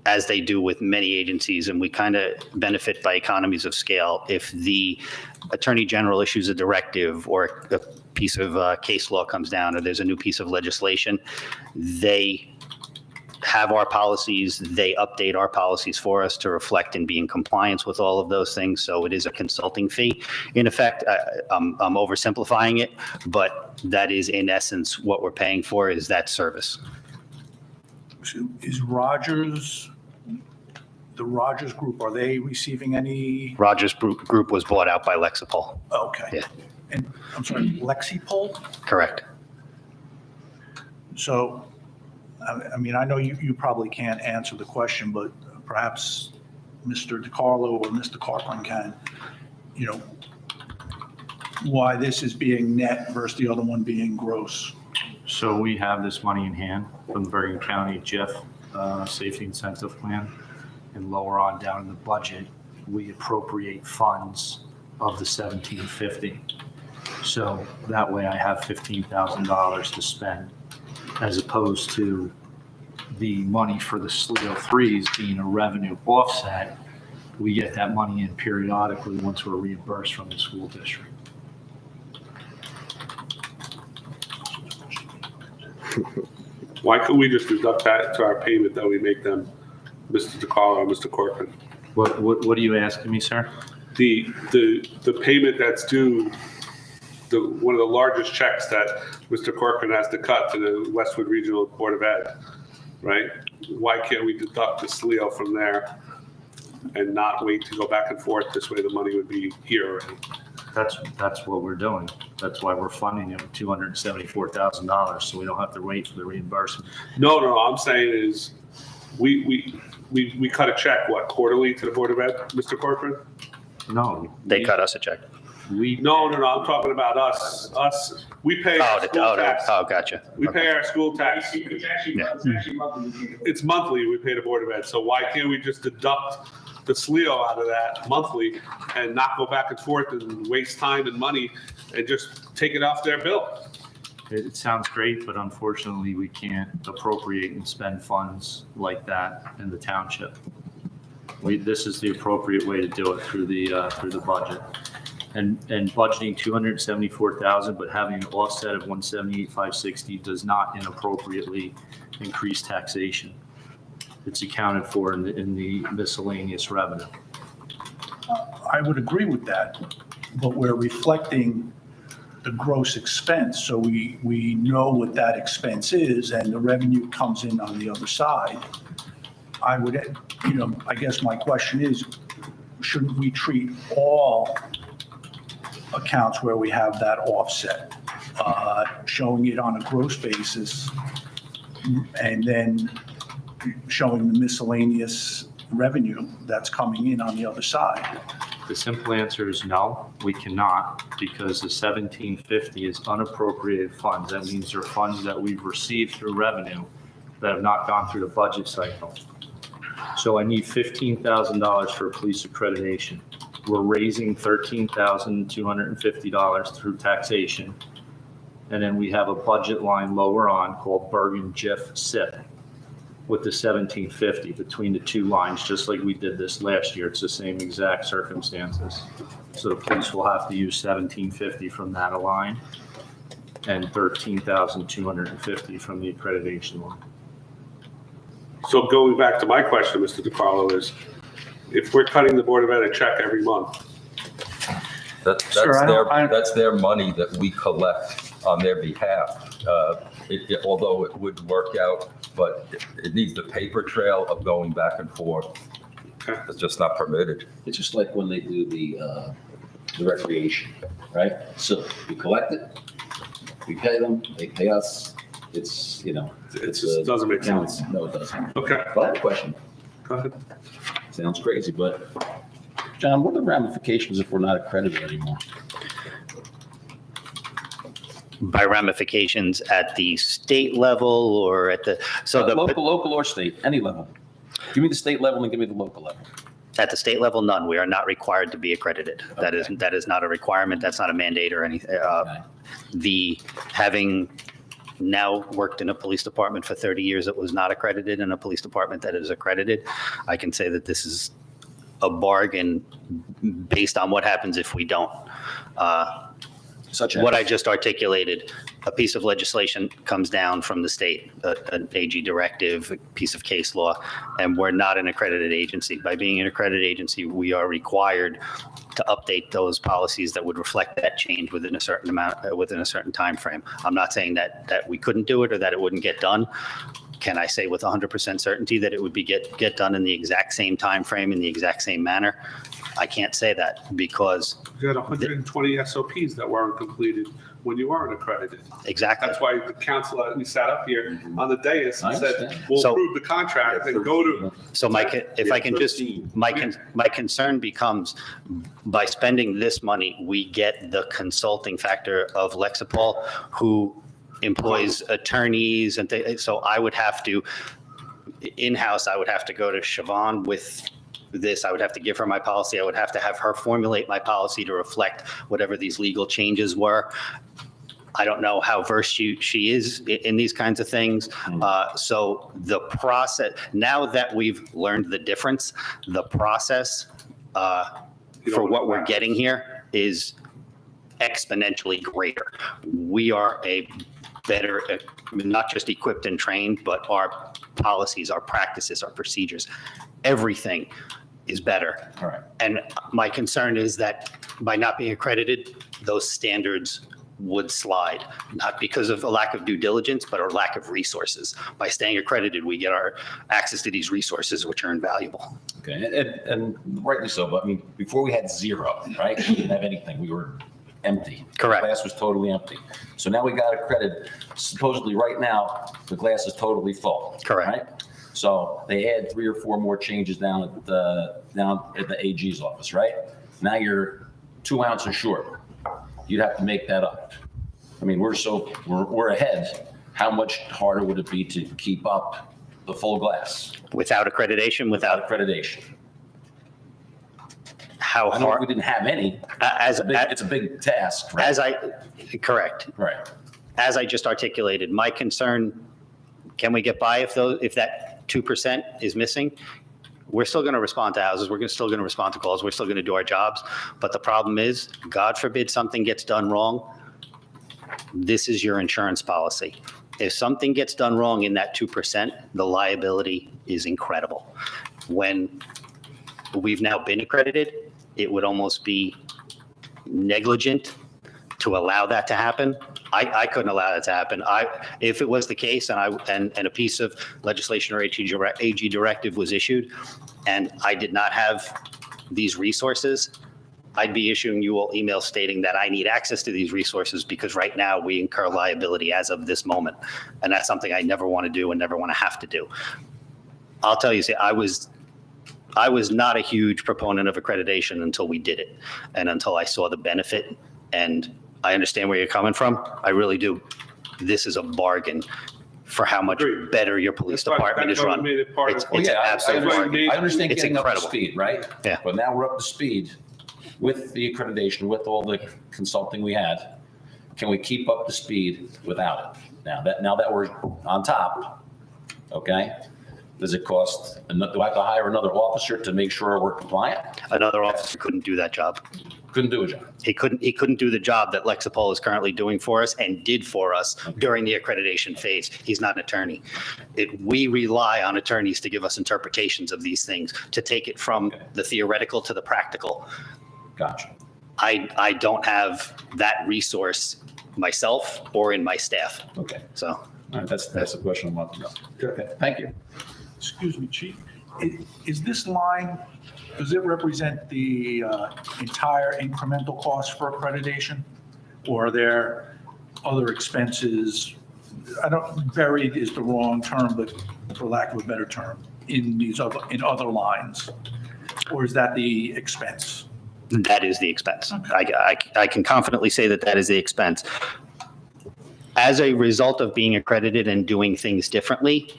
as they do with many agencies, and we kind of benefit by economies of scale. If the Attorney General issues a directive or a piece of case law comes down, or there's a new piece of legislation, they have our policies, they update our policies for us to reflect and be in compliance with all of those things. So it is a consulting fee. In effect, I'm oversimplifying it, but that is in essence what we're paying for, is that service. Is the Rogers Group, are they receiving any? Rogers Group was bought out by Lexipol. Okay. Yeah. And I'm sorry, Lexipol? Correct. So, I mean, I know you probably can't answer the question, but perhaps Mr. DiCarlo or Mr. Carpenter can, why this is being net versus the other one being gross. So we have this money in hand from the Bergen County JIF, Safety Incentive Plan, and lower on down in the budget, we appropriate funds of the $1,750. So that way I have $15,000 to spend, as opposed to the money for the SLEO 3s being a revenue offset. We get that money in periodically once we're reimbursed from the school district. Why couldn't we just deduct that to our payment that we make them, Mr. DiCarlo or Mr. Corcoran? What are you asking me, sir? The payment that's due, one of the largest checks that Mr. Corcoran has to cut to the Westwood Regional Board of Ed, right? Why can't we deduct the SLEO from there and not wait to go back and forth? This way the money would be here already. That's what we're doing. That's why we're funding it with $274,000, so we don't have to wait for the reimbursement. No, I'm saying is we cut a check, what, quarterly to the Board of Ed, Mr. Corcoran? No. They cut us a check. No, I'm talking about us. We pay our school tax. Oh, gotcha. We pay our school tax. Yeah. It's monthly, we pay the Board of Ed. So why can't we just deduct the SLEO out of that monthly and not go back and forth and waste time and money and just take it off their bill? It sounds great, but unfortunately, we can't appropriate and spend funds like that in the township. This is the appropriate way to do it through the budget. And budgeting $274,000, but having an offset of $178,560 does not inappropriately increase taxation. It's accounted for in the miscellaneous revenue. I would agree with that, but we're reflecting the gross expense, so we know what that expense is, and the revenue comes in on the other side. I would, I guess my question is, shouldn't we treat all accounts where we have that offset, showing it on a gross basis, and then showing the miscellaneous revenue that's coming in on the other side? The simple answer is no, we cannot, because the $1,750 is unappropriated funds. That means they're funds that we've received through revenue that have not gone through the budget cycle. So I need $15,000 for police accreditation. We're raising $13,250 through taxation. And then we have a budget line lower on called Bergen JIF SIP with the 1750 between the two lines, just like we did this last year. It's the same exact circumstances. So the police will have to use 1750 from that line and 13,250 from the accreditation line. So going back to my question, Mr. DiCarlo, is if we're cutting the Board of Ed a check every month, That's their money that we collect on their behalf. Although it would work out, but it needs the paper trail of going back and forth. Okay. It's just not permitted. It's just like when they do the recreation, right? So we collect it, we pay them, they pay us. It's, you know. it just doesn't make sense. No, it doesn't. Okay, But I have a question. go ahead. Sounds crazy, but John, what are the ramifications if we're not accredited anymore? By ramifications at the state level or at the, so the, Local or state, any level. Give me the state level and give me the local level. at the state level, none. We are not required to be accredited. That is not a requirement. That's not a mandate or anything. Having now worked in a police department for 30 years that was not accredited and a police department that is accredited, I can say that this is a bargain based on what happens if we don't. Such as? What I just articulated, a piece of legislation comes down from the state, an AG directive, a piece of case law, and we're not an accredited agency. By being an accredited agency, we are required to update those policies that would reflect that change within a certain amount, within a certain time frame. I'm not saying that we couldn't do it or that it wouldn't get done. Can I say with 100% certainty that it would be get done in the exact same time frame, in the exact same manner? I can't say that because You had 120 SOPs that weren't completed when you weren't accredited. exactly. That's why the council, we sat up here on the dais and I said, understand. we'll So- approve the contract and go to, So if I can just, my concern becomes, by spending this money, we get the consulting factor of Lexipol, who employs attorneys, and so I would have to, in-house, I would have to go to Siobhan with this. I would have to give her my policy. I would have to have her formulate my policy to reflect whatever these legal changes were. I don't know how versed she is in these kinds of things. So the process, now that we've learned the difference, the process for what we're getting here is exponentially greater. We are a better, not just equipped and trained, but our policies, our practices, our procedures, everything is better. All right. And my concern is that by not being accredited, those standards would slide, not because of a lack of due diligence, but a lack of resources. By staying accredited, we get our access to these resources, which are invaluable. Okay, and rightly so, but I mean, before we had zero, right? We didn't have anything. We were empty. Correct. The glass was totally empty. So now we got accredited. Supposedly right now, the glass is totally full. Correct. Right? So they add 3 or 4 more changes down at the AG's office, right? Now you're 2 ounces short. You'd have to make that up. I mean, we're ahead. How much harder would it be to keep up the full glass Without accreditation, without accreditation? how I know we hard, didn't have any. It's a big task, right? correct. Right. As I just articulated, my concern, can we get by if that 2% is missing? We're still going to respond to houses. We're still going to respond to calls. We're still going to do our jobs. But the problem is, God forbid something gets done wrong, this is your insurance policy. If something gets done wrong in that 2%, the liability is incredible. When we've now been accredited, it would almost be negligent to allow that to happen. I couldn't allow that to happen. If it was the case and a piece of legislation or AG directive was issued and I did not have these resources, I'd be issuing you all emails stating that I need access to these resources because right now we incur liability as of this moment. And that's something I never want to do and never want to have to do. I'll tell you, I was not a huge proponent of accreditation until we did it and until I saw the benefit. And I understand where you're coming from. I really do. This is a bargain for how much Agreed. better your police That's why- department is that's why we run. made it part of- It's Well, yeah, absolutely I- bargain. I understand It's getting up to incredible. speed, right? Yeah. But now we're up to speed with the accreditation, with all the consulting we had. can we keep up the speed without it? Now that we're on top, okay? Does it cost, do I have to hire another officer to make sure we're compliant? Another officer couldn't do that job. Couldn't do a job. He couldn't do the job that Lexipol is currently doing for us and did for us during the accreditation phase. He's not an attorney. We rely on attorneys to give us interpretations of these things, to take it from the theoretical to the practical. Gotcha. I don't have that resource myself or in my staff. Okay. So All right, that's the question I want to know. Okay, thank you. Excuse me, Chief. Is this line, does it represent the entire incremental cost for accreditation? Or are there other expenses? Buried is the wrong term, but for lack of a better term, in other lines? Or is that the expense? that is the expense. Okay. I can confidently say that that is the expense. As a result of being accredited and doing things differently,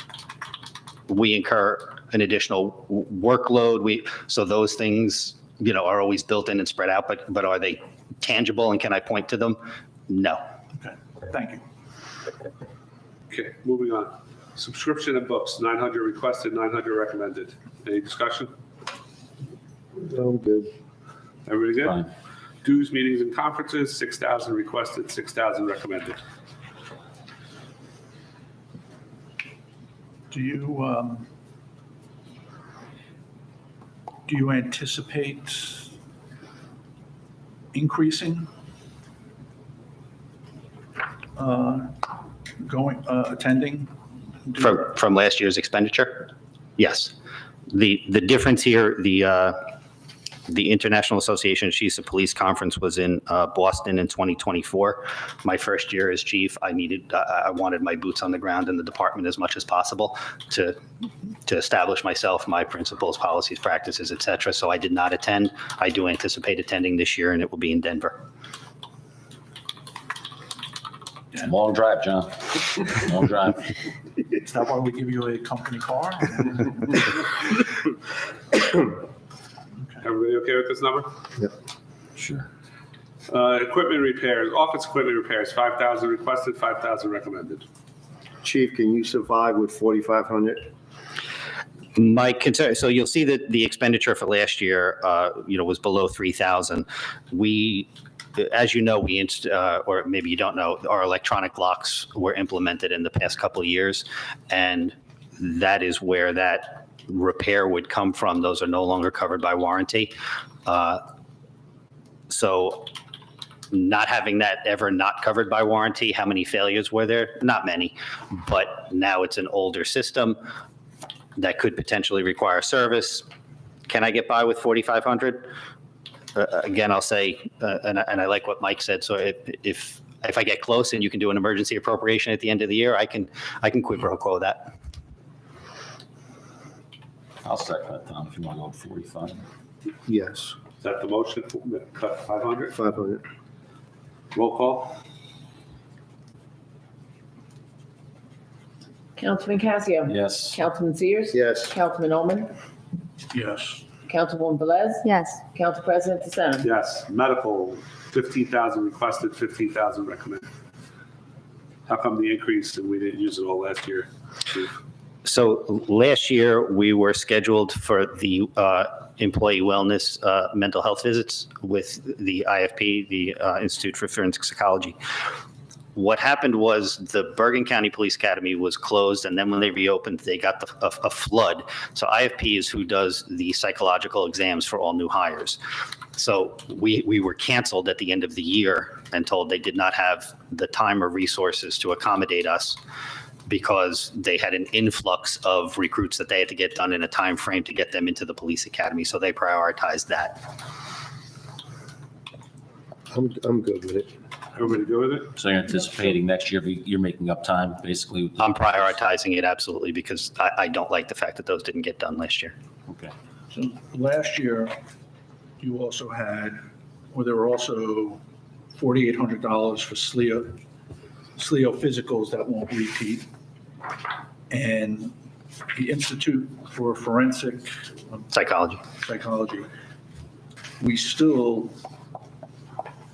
we incur an additional workload. So those things, are always built in and spread out, but are they tangible and can I point to them? No. Okay, thank you. Okay, moving on. Subscription and books, 900 requested, 900 recommended. Any discussion? I'm good. Everybody good? Fine. Dues, meetings, and conferences, 6,000 requested, 6,000 recommended. Do you anticipate increasing attending? From last year's expenditure? Yes. The difference here, the International Association of Chiefs of Police Conference was in Boston in 2024. My first year as chief, I wanted my boots on the ground in the department as much as possible to establish myself, my principles, policies, practices, et cetera. So I did not attend. I do anticipate attending this year, and it will be in Denver. Long drive, John. Long drive. Is that why we give you a company car? Everybody okay with this number? Sure. Equipment repairs, office equipment repairs, 5,000 requested, 5,000 recommended. Chief, can you survive with 4,500? My concern, so you'll see that the expenditure for last year, was below 3,000. As you know, or maybe you don't know, our electronic locks were implemented in the past couple of years, and that is where that repair would come from. Those are no longer covered by warranty. So not having that ever not covered by warranty, how many failures were there? Not many, but now it's an older system that could potentially require service. Can I get by with 4,500? Again, I'll say, and I like what Mike said. So if I get close and you can do an emergency appropriation at the end of the year, I can quid pro quo that. I'll second that, Tom, if you want to go with 45. Yes, Is that the motion? Cut 500? 500. Roll call? Councilman Casio. Yes. Councilman Sears. Yes. Councilman Ullman. Yes. Councilwoman Velez. Yes. Council President DeSena. Yes. Medical, 15,000 requested, 15,000 recommended. How come the increase and we didn't use it all last year, Chief? So last year, we were scheduled for the employee wellness mental health visits with the IFP, the Institute for Forensic Psychology. What happened was the Bergen County Police Academy was closed, and then when they reopened, they got a flood. So IFP is who does the psychological exams for all new hires. So we were canceled at the end of the year and told they did not have the time or resources to accommodate us because they had an influx of recruits that they had to get done in a time frame to get them into the police academy. So they prioritized that. I'm good with it. Everybody good with it? So you're anticipating next year, you're making up time, basically? I'm prioritizing it absolutely because I don't like the fact that those didn't get done last year. Okay. So last year, you also had, or there were also $4,800 for SLEO physicals that won't repeat. And the Institute for Forensic Psychology, we still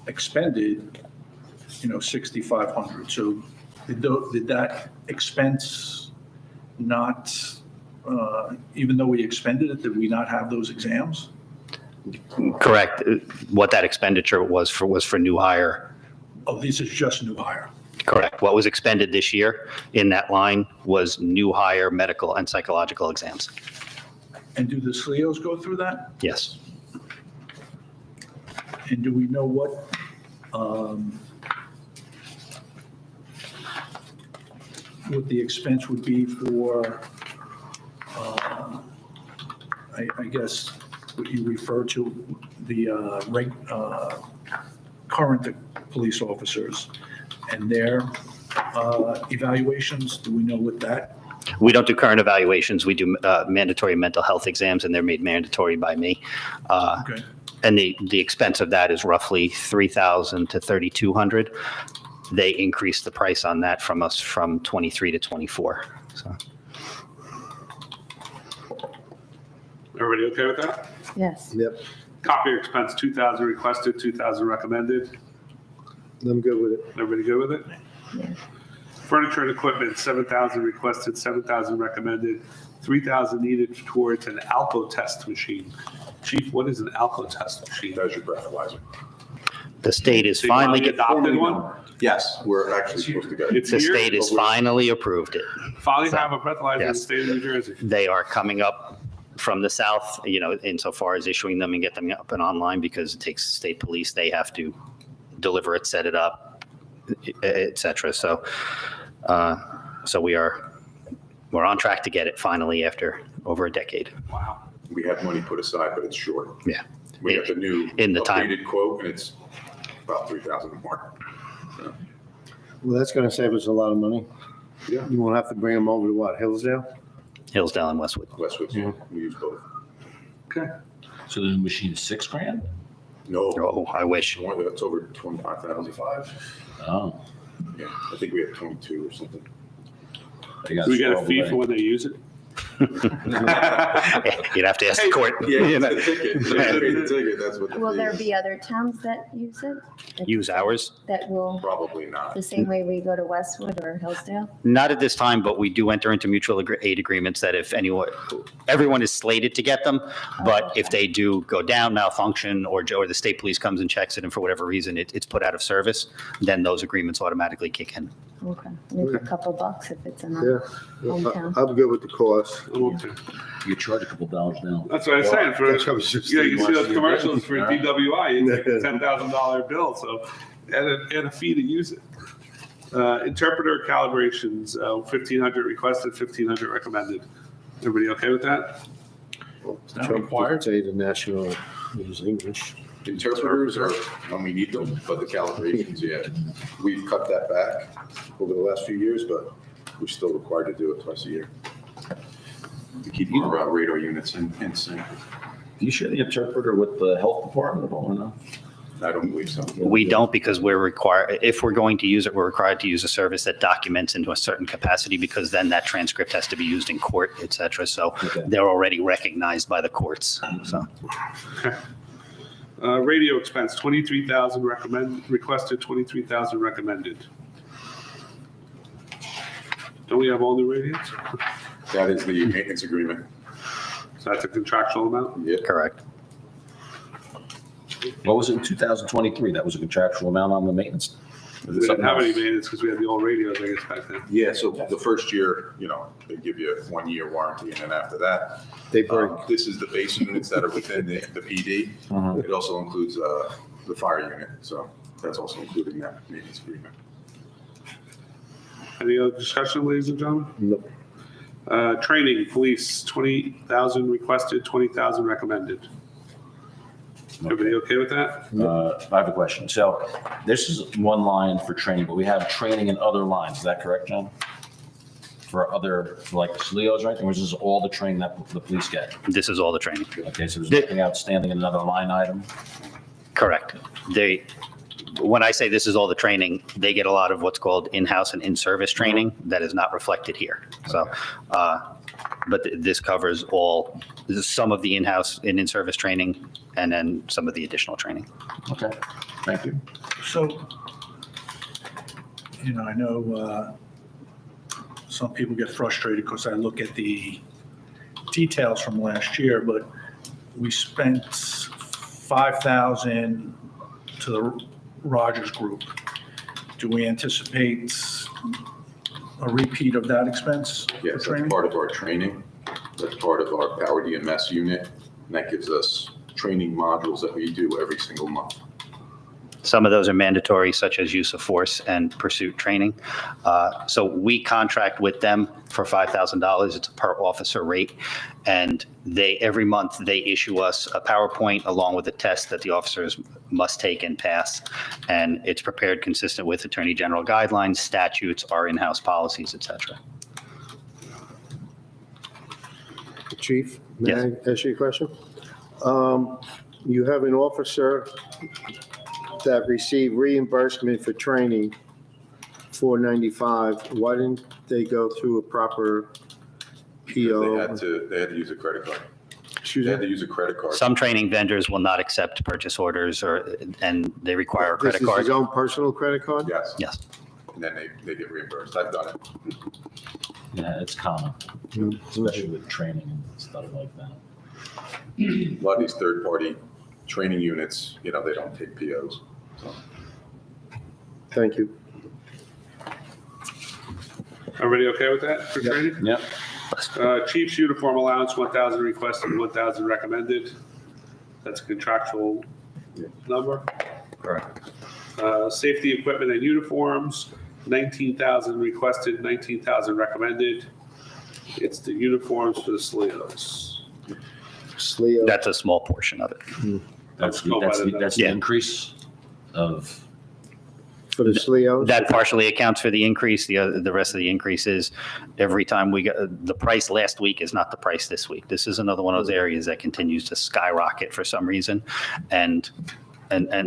expended 6,500. So did that expense not, even though we expended it, did we not have those exams? Correct. What that expenditure was for new hire. Oh, this is just new hire. Correct. What was expended this year in that line was new hire medical and psychological exams. And do the SLEOs go through that? Yes. And do we know what the expense would be for, I guess, what you refer to, the current police officers and their evaluations? Do we know what that? We don't do current evaluations. We do mandatory mental health exams, and they're made mandatory by me. Okay. And the expense of that is roughly $3,000 to $3,200. They increased the price on that from us from 23 to 24. So Everybody okay with that? Yes. Yep, Copier expense, 2,000 requested, 2,000 recommended. I'm good with it. Everybody good with it? Yeah. Furniture and equipment, 7,000 requested, 7,000 recommended, 3,000 needed towards an alco test machine. Chief, what is an alco test machine? That's your breathalyzer. the state is They finally, adopted one? Yes, we're actually supposed to get it. It's the here? state has finally approved it. Finally have a breathalyzer in the Yes. state of New Jersey. They are coming up from the south, insofar as issuing them and get them up and online, because it takes state police. They have to deliver it, set it up, et cetera. So we're on track to get it finally after over a decade. Wow. We have money put aside, but it's short. Yeah. We have the new In the time. updated quote, and it's about 3,000 more. Well, that's gonna save us a lot of money. Yeah. You won't have to bring them over to what, Hillsdale? Hillsdale and Westwood. Westwood, we use both. Okay. So the new machine is $6,000? No, Oh, I wish. more than that's over 25,000. Oh. Yeah, I think we have 22 or something. They got Do we get a scrolled fee away. for when they use it? You'd have to ask the court. Yeah, it's a ticket. Yeah, pay the ticket, that's what the Will fee there is. be other towns that use it? Use ours? That will, Probably not. the same way we go to Westwood or Hillsdale? Not at this time, but we do enter into mutual aid agreements that if everyone is slated to get them, but if they do go down, malfunction, or the state police comes and checks it, and for whatever reason it's put out of service, then those agreements automatically kick in. Okay, maybe a couple bucks if it's in Yeah. our hometown. I'm good with the cost. Okay. You charge a couple dollars now. That's what I was saying. For, That's what I was just you see those thinking. commercials for All right. DWI, you take a $10,000 bill, so add a fee to use it. Interpreter calibrations, 1,500 requested, 1,500 recommended. Everybody okay with that? Is that Trump required? did say the national use English. Interpreters are when we need them, but the calibrations, yeah. We've cut that back over the last few years, but we're still required to do it twice a year. To keep our radar units in sync. Do you share the interpreter with the health department at all or no? I don't believe so. We don't, because we're required, if we're going to use it, we're required to use a service that documents into a certain capacity, because then that transcript has to be used in court, et cetera. So Okay. they're already recognized by the courts. So Radio expense, 23,000 requested, 23,000 recommended. Don't we have all new radios? That is the maintenance agreement. So that's a contractual amount? Yeah. correct. What was it in 2023? That was a contractual amount on the maintenance? We didn't have any maintenance because we had the old radios, I guess, back then. Yeah, so the first year, they give you a 1-year warranty, and then after that, They break. this is the base units that are within the PD. Mhm. It also includes the fire unit, so that's also included in that maintenance agreement. Any other discussion, ladies and gentlemen? Nope. Training, police, 20,000 requested, 20,000 recommended. Everybody okay with that? I have a question. So this is one line for training, but we have training in other lines. Is that correct, John? For other, like SLEOs, right? Or is this all the training that the police get? This is all the training. Okay, so there's nothing outstanding in another line item? Correct. When I say this is all the training, they get a lot of what's called in-house and in-service training that is not reflected here. So, but this covers some of the in-house and in-service training, and then some of the additional training. Okay, thank you. So I know some people get frustrated because I look at the details from last year, but we spent $5,000 to the Rogers Group. Do we anticipate a repeat of that expense? for Yes, that's training? part of our training. That's part of our Power DMS unit. And that gives us training modules that we do every single month. Some of those are mandatory, such as use of force and pursuit training. So we contract with them for $5,000. It's a per officer rate. And every month, they issue us a PowerPoint along with a test that the officers must take and pass. And it's prepared consistent with Attorney General guidelines, statutes, our in-house policies, et cetera. Chief, may I ask you a question? You have an officer that received reimbursement for training, $495. Why didn't they go through a proper PO? They had to use a credit card. Excuse They had me? to use a credit card. Some training vendors will not accept purchase orders and they require a This credit is card. his own personal credit card? Yes. Yes. And then they get reimbursed. I've done it. Yeah, it's common, especially with training and stuff like that. A lot of these third-party training units, they don't take POs. So. Thank you. Everybody okay with that for training? Yep. Chief's uniform allowance, 1,000 requested, 1,000 recommended. That's a contractual number. Correct. Safety equipment and uniforms, 19,000 requested, 19,000 recommended. It's the uniforms for the SLEOs. SLEO. That's a small portion of it. That's go by the the Yeah. increase of, For the SLEOs? That partially accounts for the increase. The rest of the increase is every time we get, the price last week is not the price this week. This is another one of those areas that continues to skyrocket for some reason. And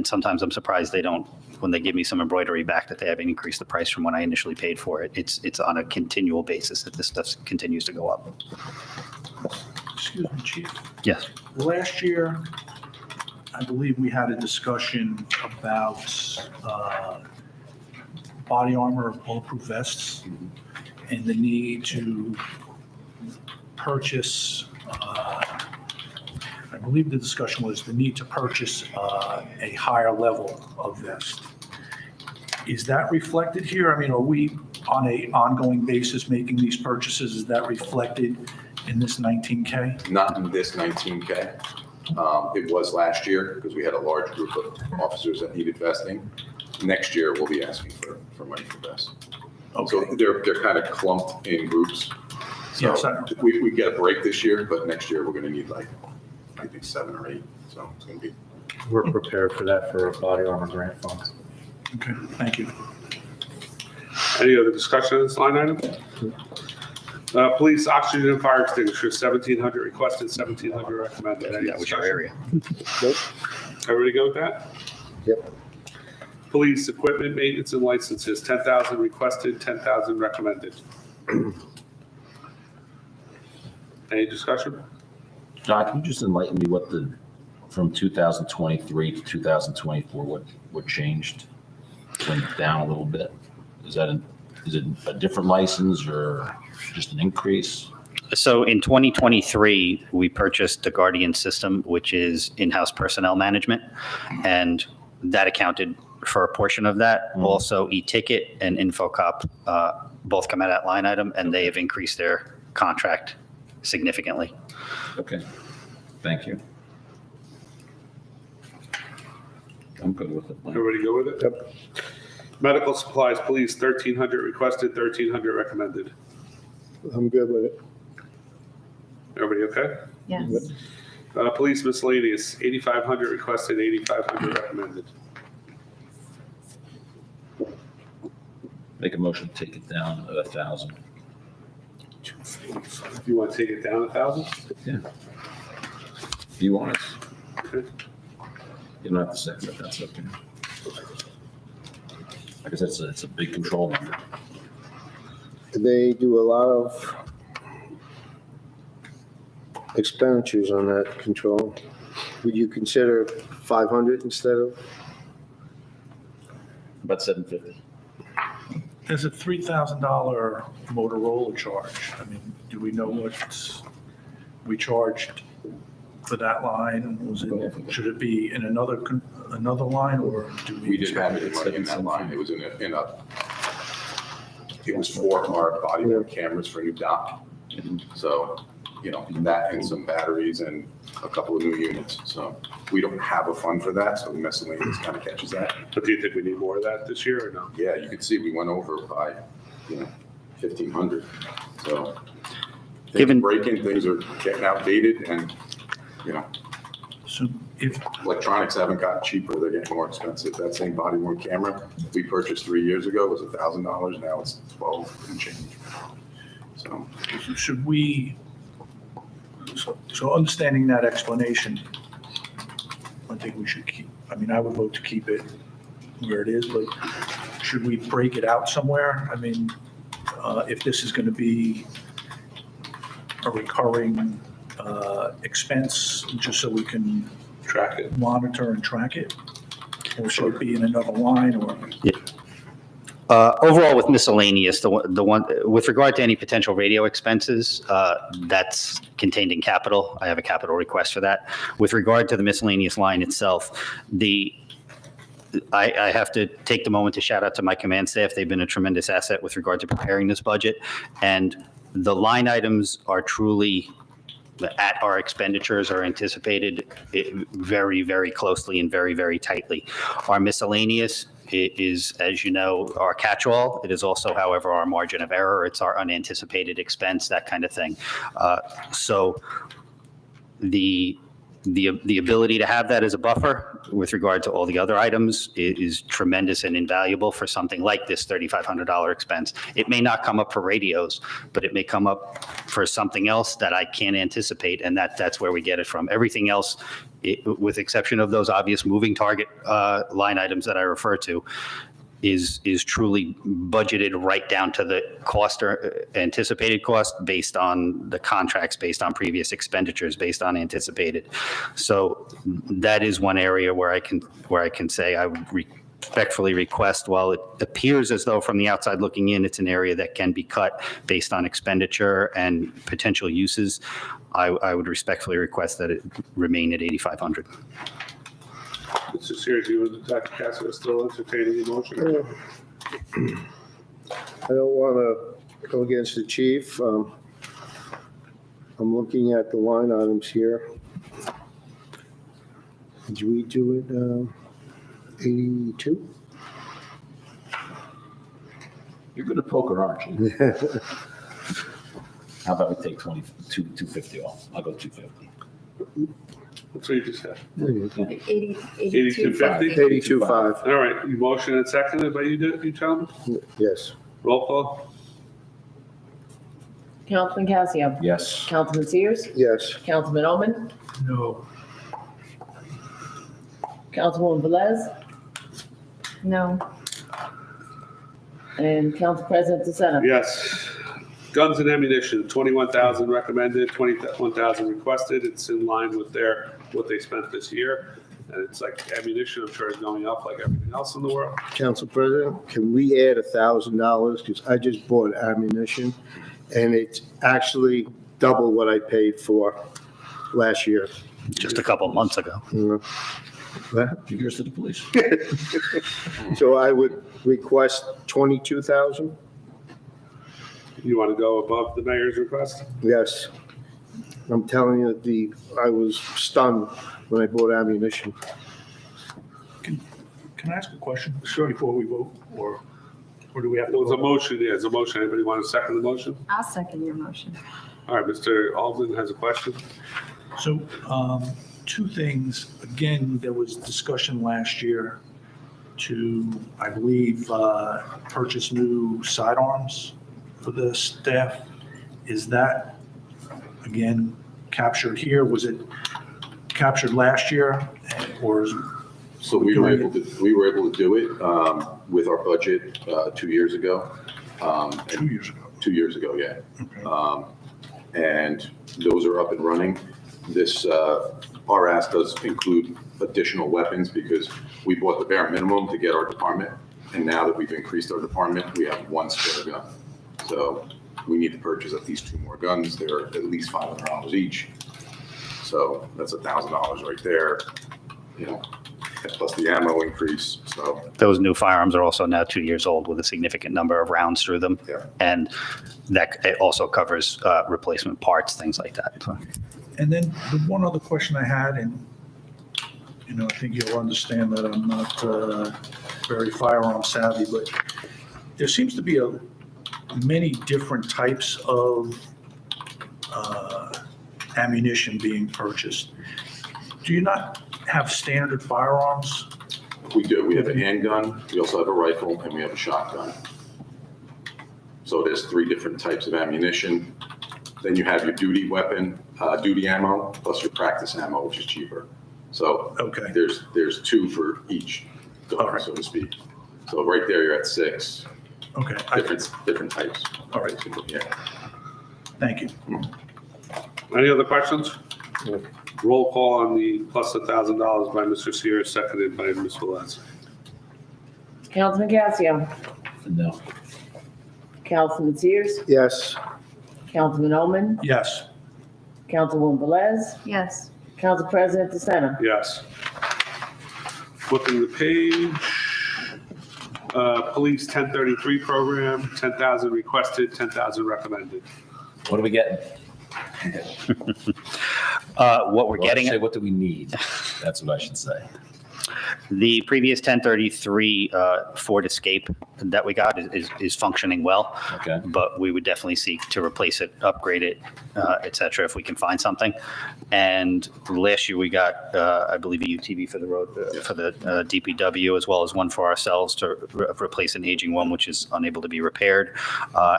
sometimes I'm surprised they don't, when they give me some embroidery back, that they haven't increased the price from when I initially paid for it. It's on a continual basis that this stuff continues to go up. Excuse me, Chief. Yes. Last year, I believe we had a discussion about body armor or bulletproof vests and the need to purchase, I believe the discussion was the need to purchase a higher level of vest. Is that reflected here? I mean, are we on an ongoing basis making these purchases? Is that reflected in this 19K? Not in this 19K. It was last year because we had a large group of officers that needed vesting. Next year, we'll be asking for money for vests. So Okay. they're kind of clumped in groups. Yes, So I- we get a break this year, but next year, we're going to need I think 7 or 8. So it's going to be. We're prepared for that for body armor grant funds. Okay, thank you. Any other discussion on this line item? Police oxygen and fire extinguisher, 1,700 requested, 1,700 recommended. Any That was your discussion? area. Nope. Everybody go with that? Yep. Police equipment maintenance and licenses, 10,000 requested, 10,000 recommended. Any discussion? John, can you just enlighten me from 2023 to 2024, what changed? Went down a little bit. Is it a different license or just an increase? So in 2023, we purchased the Guardian system, which is in-house personnel management, and that accounted for a portion of that. Also, e-ticket and InfoCop both come out of that line item, and they have increased their contract significantly. Okay, thank you. I'm good with it. Everybody go with it? Yep. Medical supplies, police, 1,300 requested, 1,300 recommended. I'm good with it. Everybody okay? Yes. Police miscellaneous, 8,500 requested, 8,500 recommended. Make a motion to take it down 1,000. If you want to take it down 1,000? Yeah. If you want it. Okay. You don't have to second it, that's okay. Because it's a big control number. They do a lot of expenditures on that control. Would you consider 500 instead of? About 750. There's a $3,000 Motorola charge. I mean, do we know what we charged for that line? Should it be in another line, or do we? We didn't have any money in that line. It was it was for our body worn cameras for a new dock. So, that and some batteries and a couple of new units. So we don't have a fund for that, so the miscellaneous kind of catches that. But do you think we need more of that this year or no? Yeah, you can see we went over by, 1,500. So Given- breaking, things are getting outdated and, So if, electronics haven't gotten cheaper, they're getting more expensive. That same body worn camera we purchased 3 years ago was $1,000, now it's 12 and change. So, should we, so understanding that explanation, I think we should keep, I would vote to keep it where it is, but should we break it out somewhere? I mean, if this is going to be a recurring expense, just so we can Track it. monitor and track it? Or should it be in another line, or? Overall, with miscellaneous, the one with regard to any potential radio expenses, that's contained in capital. I have a capital request for that. With regard to the miscellaneous line itself, I have to take the moment to shout out to my command staff. They've been a tremendous asset with regard to preparing this budget, and the line items are truly at our expenditures are anticipated very, very closely and very, very tightly. Our miscellaneous is, as you know, our catch-all. It is also, however, our margin of error. It's our unanticipated expense, that kind of thing. So the ability to have that as a buffer with regard to all the other items is tremendous and invaluable for something like this $3,500 expense. It may not come up for radios, but it may come up for something else that I can't anticipate, and that's where we get it from. Everything else, with exception of those obvious moving target line items that I refer to, is truly budgeted right down to the cost or anticipated cost based on the contracts, based on previous expenditures, based on anticipated. So that is one area where I can say I would respectfully request, while it appears as though from the outside looking in, it's an area that can be cut based on expenditure and potential uses, I would respectfully request that it remain at 8,500. Mr. Sears, you and Dr. Cassio are still entertaining the motion? I don't want to go against the chief. I'm looking at the line items here. Did we do it 82? You're good at poker, aren't you? How about we take 250 off? I'll go 250. That's what you just said. 82.50. 82.5. All right, you motion and seconded by you gentlemen? Yes. Roll call? Councilman Cassio. Yes. Councilman Sears. Yes. Councilman Oman. No. Councilwoman Velez. No. And Council President DeSena. Yes. Guns and ammunition, 21,000 recommended, 21,000 requested. It's in line with what they spent this year. And it's like ammunition, I'm sure, is going up like everything else in the world. Council President, can we add $1,000? Because I just bought ammunition, and it's actually double what I paid for last year. Just a couple of months ago. Yours to the police. So I would request 22,000? You want to go above the mayor's request? Yes. I'm telling you, I was stunned when I bought ammunition. Can I ask a question before we vote, or do we have to? There was a vote? motion, yeah, there's a motion. Anybody want to second the motion? I'll second your motion. All right, Mr. Alden has a question. So, two things. Again, there was discussion last year to, I believe, purchase new sidearms for the staff. Is that, again, captured here? Was it captured last year, or is? So we were able to do it with our budget 2 years ago. 2 years ago. 2 years ago, yeah. Okay. And those are up and running. This, our ask does include additional weapons because we bought the bare minimum to get our department. And now that we've increased our department, we have one spare gun. So we need to purchase at least 2 more guns. They're at least $500 each. So that's $1,000 right there, you know, plus the ammo increase, so. Those new firearms are also now 2 years old with a significant number of rounds through them. Yeah. And that it also covers replacement parts, things like that. So, And then the one other question I had, and, you know, I think you'll understand that I'm not very firearm savvy, but there seems to be many different types of ammunition being purchased. Do you not have standard firearms? We do. We have a handgun, we also have a rifle, and we have a shotgun. So there's 3 different types of ammunition. Then you have your duty weapon, duty ammo, plus your practice ammo, which is cheaper. So Okay. there's 2 for each All gun, right. so to speak. So right there, you're at 6 Okay, different types. All right. basically, yeah. thank you. Any other questions? Roll call on the plus $1,000 by Mr. Sears, seconded by Ms. Velez. Councilman Casio, No. Councilman Sears, Yes. Councilman Omen, Yes, Councilwoman Velez, Yes. Council President DeSena. Yes. Flipping the page. Police 1033 program, 10,000 requested, 10,000 recommended. What are we getting? what we're Well, getting, say, what do we need? That's what I should say. the previous 1033 Ford Escape that we got is functioning well. Okay. But we would definitely seek to replace it, upgrade it, et cetera, if we can find something. And last year we got, I believe, a UTV for the road, for the DPW, as well as one for ourselves to replace an aging one, which is unable to be repaired.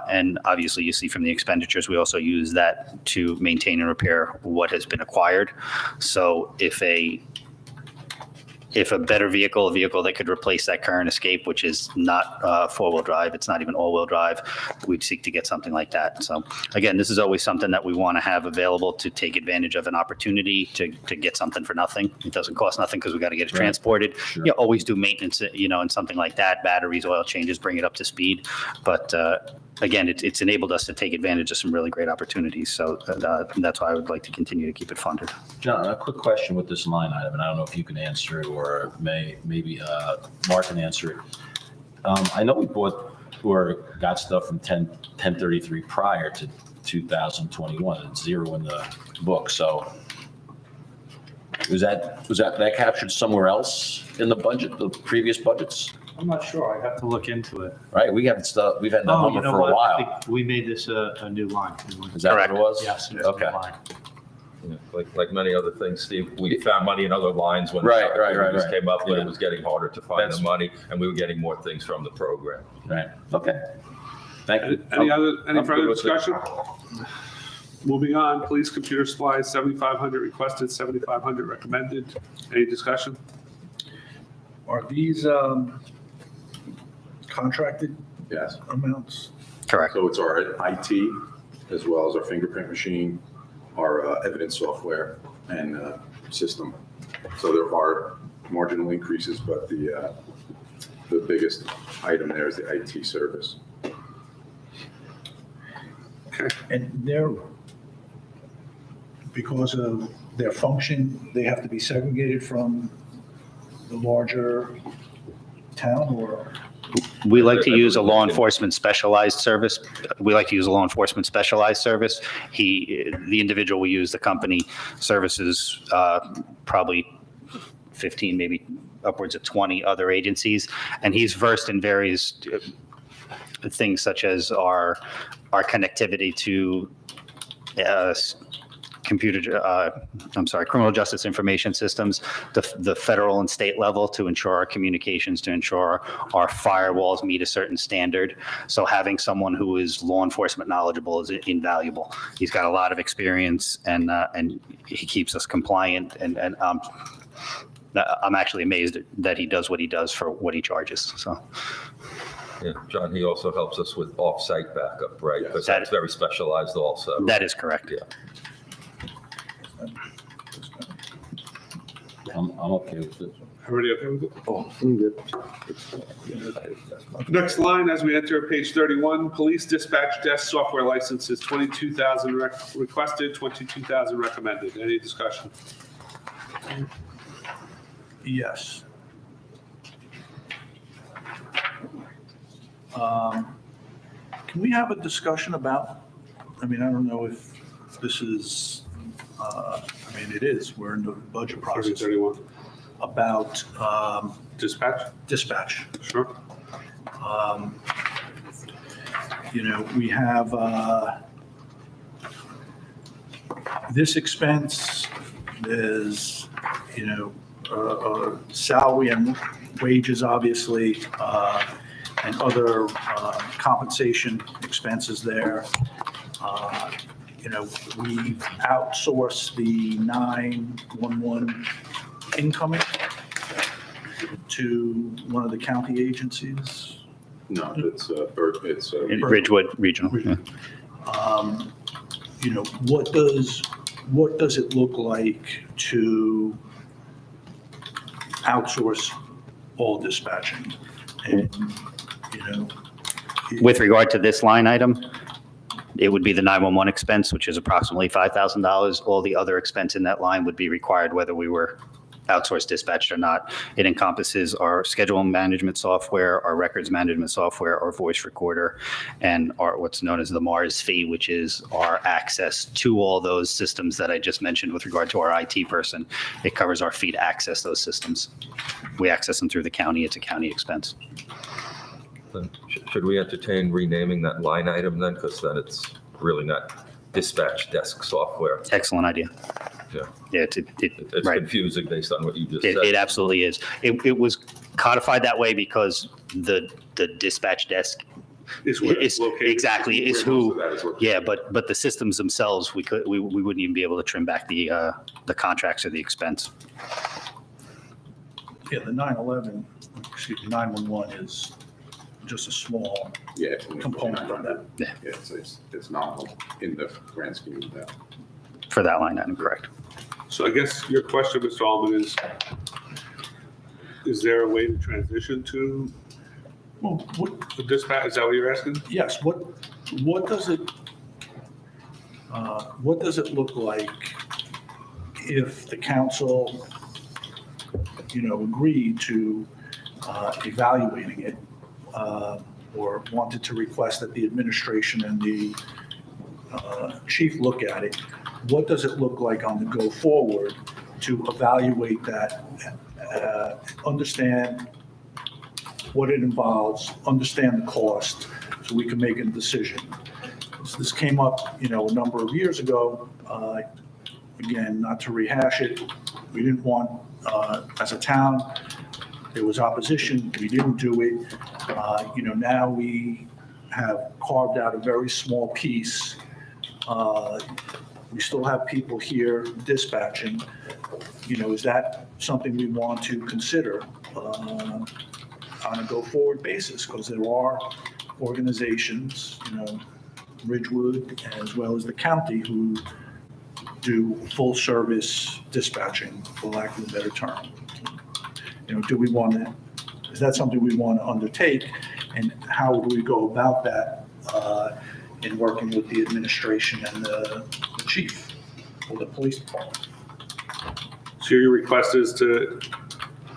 And obviously, you see from the expenditures, we also use that to maintain and repair what has been acquired. So if a better vehicle, a vehicle that could replace that current Escape, which is not 4-wheel drive, it's not even all-wheel drive, we'd seek to get something like that. So again, this is always something that we want to have available to take advantage of an opportunity to get something for nothing. It doesn't cost nothing because we got to get it Right. transported. Sure. You always do maintenance, and something like that, batteries, oil changes, bring it up to speed. But again, it's enabled us to take advantage of some really great opportunities. So that's why I would like to continue to keep it funded. John, a quick question with this line item, and I don't know if you can answer it or maybe Mark can answer it. I know we bought or got stuff from 1033 prior to 2021. It's 0 in the book. So was that captured somewhere else in the budget, the previous budgets? I'm not sure. I have to look into it. Right, we've had that Oh, number you know for a what? I while. think we made this a new line. Is that what Correct. it was? Yes. it was a new Okay. line. Like many other things, Steve, we found money in other lines when Right. came up, but Yeah. it was getting harder to find That's- the money, and we were getting more things from the program. Right, okay. Thank you. Any I'm further good with it. discussion? Moving on, police computer supplies, 7,500 requested, 7,500 recommended. Any discussion? are these contracted Yes. amounts? Correct. So it's our IT, as well as our fingerprint machine, our evidence software and system. So there are marginal increases, but the biggest item there is the IT service. And because of their function, they have to be segregated from the larger town, or? We like to use a law enforcement specialized service. We like to use a law enforcement specialized service. The individual we use, the company services probably 15, maybe upwards of 20 other agencies. And he's versed in various things such as our connectivity to criminal justice information systems, the federal and state level, to ensure our communications, to ensure our firewalls meet a certain standard. So having someone who is law enforcement knowledgeable is invaluable. He's got a lot of experience, and he keeps us compliant. And I'm actually amazed that he does what he does for what he charges. So. Yeah, John, he also helps us with off-site backup, right? Yes. Because that's very specialized also. That is correct. Yeah. I'm okay with it. Everybody okay with it? I'm good. Next line, as we enter page 31, police dispatch desk software licenses, 22,000 requested, 22,000 recommended. Any discussion? Yes. Can we have a discussion about, I mean, I don't know if this is, it is, we're in the budget process, 31. about Dispatch? dispatch. Sure. We have this expense is, salary and wages, obviously, and other compensation expenses there. We outsource the 911 incoming to one of the county agencies. No, it's Ridgewood Regional. Yeah. What does it look like to outsource all dispatching? And, With regard to this line item, it would be the 911 expense, which is approximately $5,000. All the other expense in that line would be required whether we were outsourced dispatched or not. It encompasses our schedule management software, our records management software, our voice recorder, and our what's known as the MARS fee, which is our access to all those systems that I just mentioned with regard to our IT person. It covers our fee to access those systems. We access them through the county. It's a county expense. Then should we entertain renaming that line item then? Because then it's really not dispatch desk software. Excellent idea. Yeah. Yeah, It's right. confusing based on what you just said. It absolutely is. It was codified that way because the dispatch desk Is where it's is located. exactly is Where most who. of that is located. Yeah, but the systems themselves, we wouldn't even be able to trim back the contracts or the expense. Yeah, the 911 is just a small Yeah. it's only component of that. Yeah, it's nominal in the grand scheme of that. For that line item, correct. So I guess your question, Mr. Allman, is there a way to transition to Well, the dispatch? Is that what you're asking? yes, what does it look like if the council, agreed to evaluating it, or wanted to request that the administration and the chief look at it? What does it look like on the go forward to evaluate that, understand what it involves, understand the cost, so we can make a decision? So this came up, a number of years ago. Again, not to rehash it, we didn't want, as a town, there was opposition, we didn't do it. Now we have carved out a very small piece. We still have people here dispatching. Is that something we want to consider on a go-forward basis? Because there are organizations, Ridgewood as well as the county, who do full-service dispatching, for lack of a better term. Do we want to, is that something we want to undertake? And how do we go about that in working with the administration and the chief or the police department? So your request is to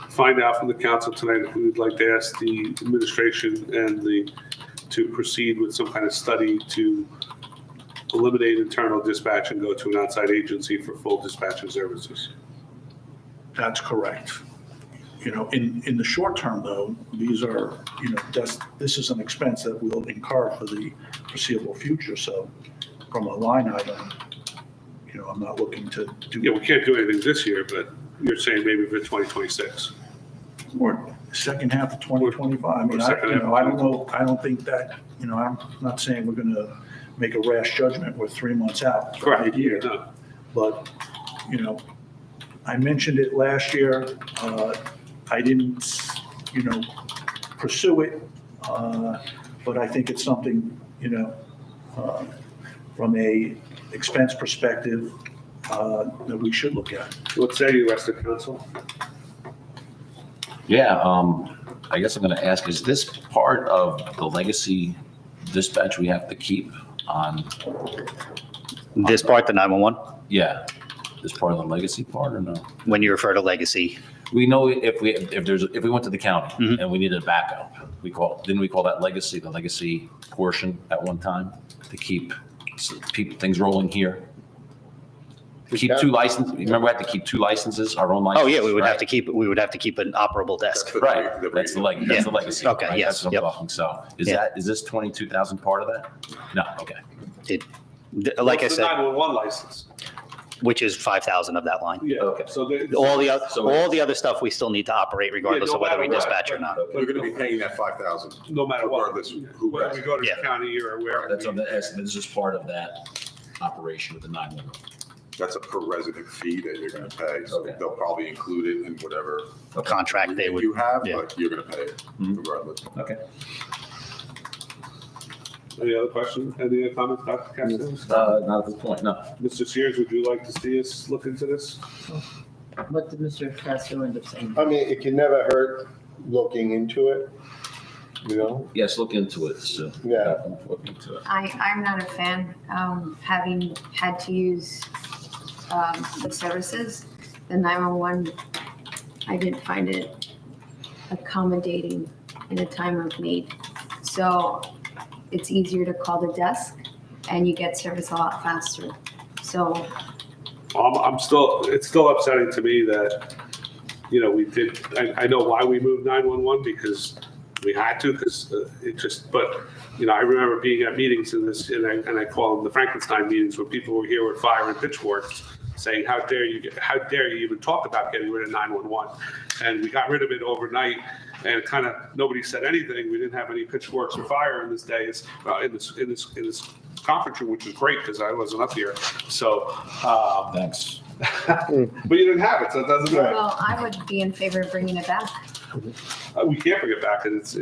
find out from the council tonight if we would like to ask the administration and to proceed with some kind of study to eliminate internal dispatch and go to an outside agency for full dispatching services. That's correct. In the short term, though, these are, this is an expense that we'll incur for the foreseeable future. So from a line item, I'm not looking to do. Yeah, we can't do anything this year, but you're saying maybe for 2026. Or second half of 2025. I mean, I don't know, I don't think that, I'm not saying we're going to make a rash judgment. We're 3 months out. Correct. Mid-year. No. But, I mentioned it last year. I didn't, pursue it. But I think it's something, from a expense perspective, that we should look at. What say you, rest of council? Yeah, I guess I'm gonna ask, is this part of the legacy dispatch we have to keep on? This part, the 911, Yeah, this part of the legacy part or no? when you refer to legacy, We know if we went to the county Mhm. and we needed a backup, didn't we call that legacy, the legacy portion at one time to keep things rolling here? Keep two licenses, remember we had to keep two licenses, our own licenses? oh yeah, we would have right? to keep an operable desk. Right, that's the legacy. Okay, right? yes, That's what yep. I'm talking, so Yeah. is this 22,000 part of that? No, okay. Like I What's the said, 911 license? which is 5,000 of that line. Yeah. Okay. So they, All the other stuff we still need to operate regardless Yeah, no of whether we matter what. dispatch or not. You're gonna be paying that 5,000. no matter what, Regardless who whether has we it. go to Yeah. the county or wherever. That's on the, this is part of that operation with the 911. That's a per resident fee that you're gonna pay, so Okay. they'll probably include it in whatever Contract they would. you have, yeah. but you're gonna pay it Mhm. regardless. Okay. Any other questions? Any other comments, Dr. Castillo? Not at this point, no. Mr. Sears, would you like to see us look into this? What did Mr. Castro end up saying? I mean, it can never hurt looking into it, you know? Yes, look into it, so. Yeah. Look into it. I'm not a fan, having had to use the services. The 911, I didn't find it accommodating in a time of need. So it's easier to call the desk and you get service a lot faster. So It's still upsetting to me that, you know, I know why we moved 911 because we had to, because but, you know, I remember being at meetings in this, and I call them the Frankenstein meetings, where people were here with fire and pitchforks saying, how dare you even talk about getting rid of 911? And we got rid of it overnight, and kind of nobody said anything. We didn't have any pitchforks or fire in this conference room, which was great because I wasn't up here. So, Thanks. but you didn't have it, so it doesn't matter. well, I would be in favor of bringing it back. We can't bring it back, and it's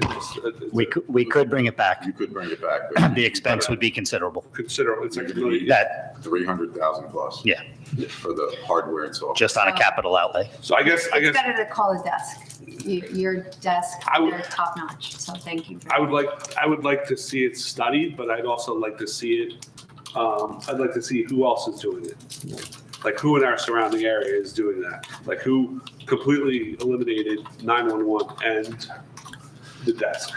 We could bring it back. You could bring it back, but The expense would be considerable. considerable. It's like That, 300,000 plus. Yeah. For the hardware and software. just on a capital outlay. So I guess It's better to call a desk. Your desk, they're top notch, so thank you. I would like to see it studied, but I'd also like to see it. I'd like to see who else is doing it. Like who in our surrounding area is doing that? Like who completely eliminated 911 and the desk?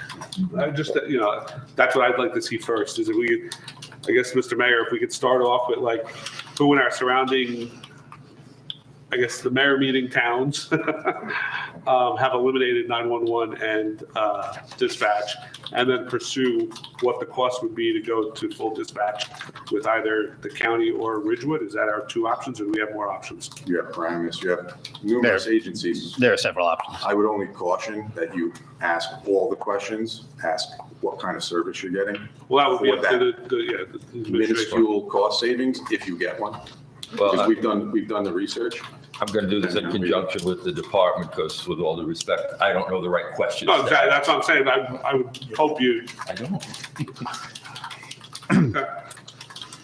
I just, you know, that's what I'd like to see first. Is if we, I guess, Mr. Mayor, if we could start off with like who in our surrounding, I guess, the mayor meeting towns have eliminated 911 and dispatch, and then pursue what the cost would be to go to full dispatch with either the county or Ridgewood. Is that our two options, or do we have more options? You have Paramus, you have numerous agencies. There are several options. I would only caution that you ask all the questions, ask what kind of service you're getting. Well, that would be For up to the administration. Minuscule cost savings, if you get one. Well, Because we've done the research. I'm going to do this in conjunction with the department because with all due respect, I don't know the right questions. No, exactly. That's what I'm saying. I would hope you. I don't. Okay.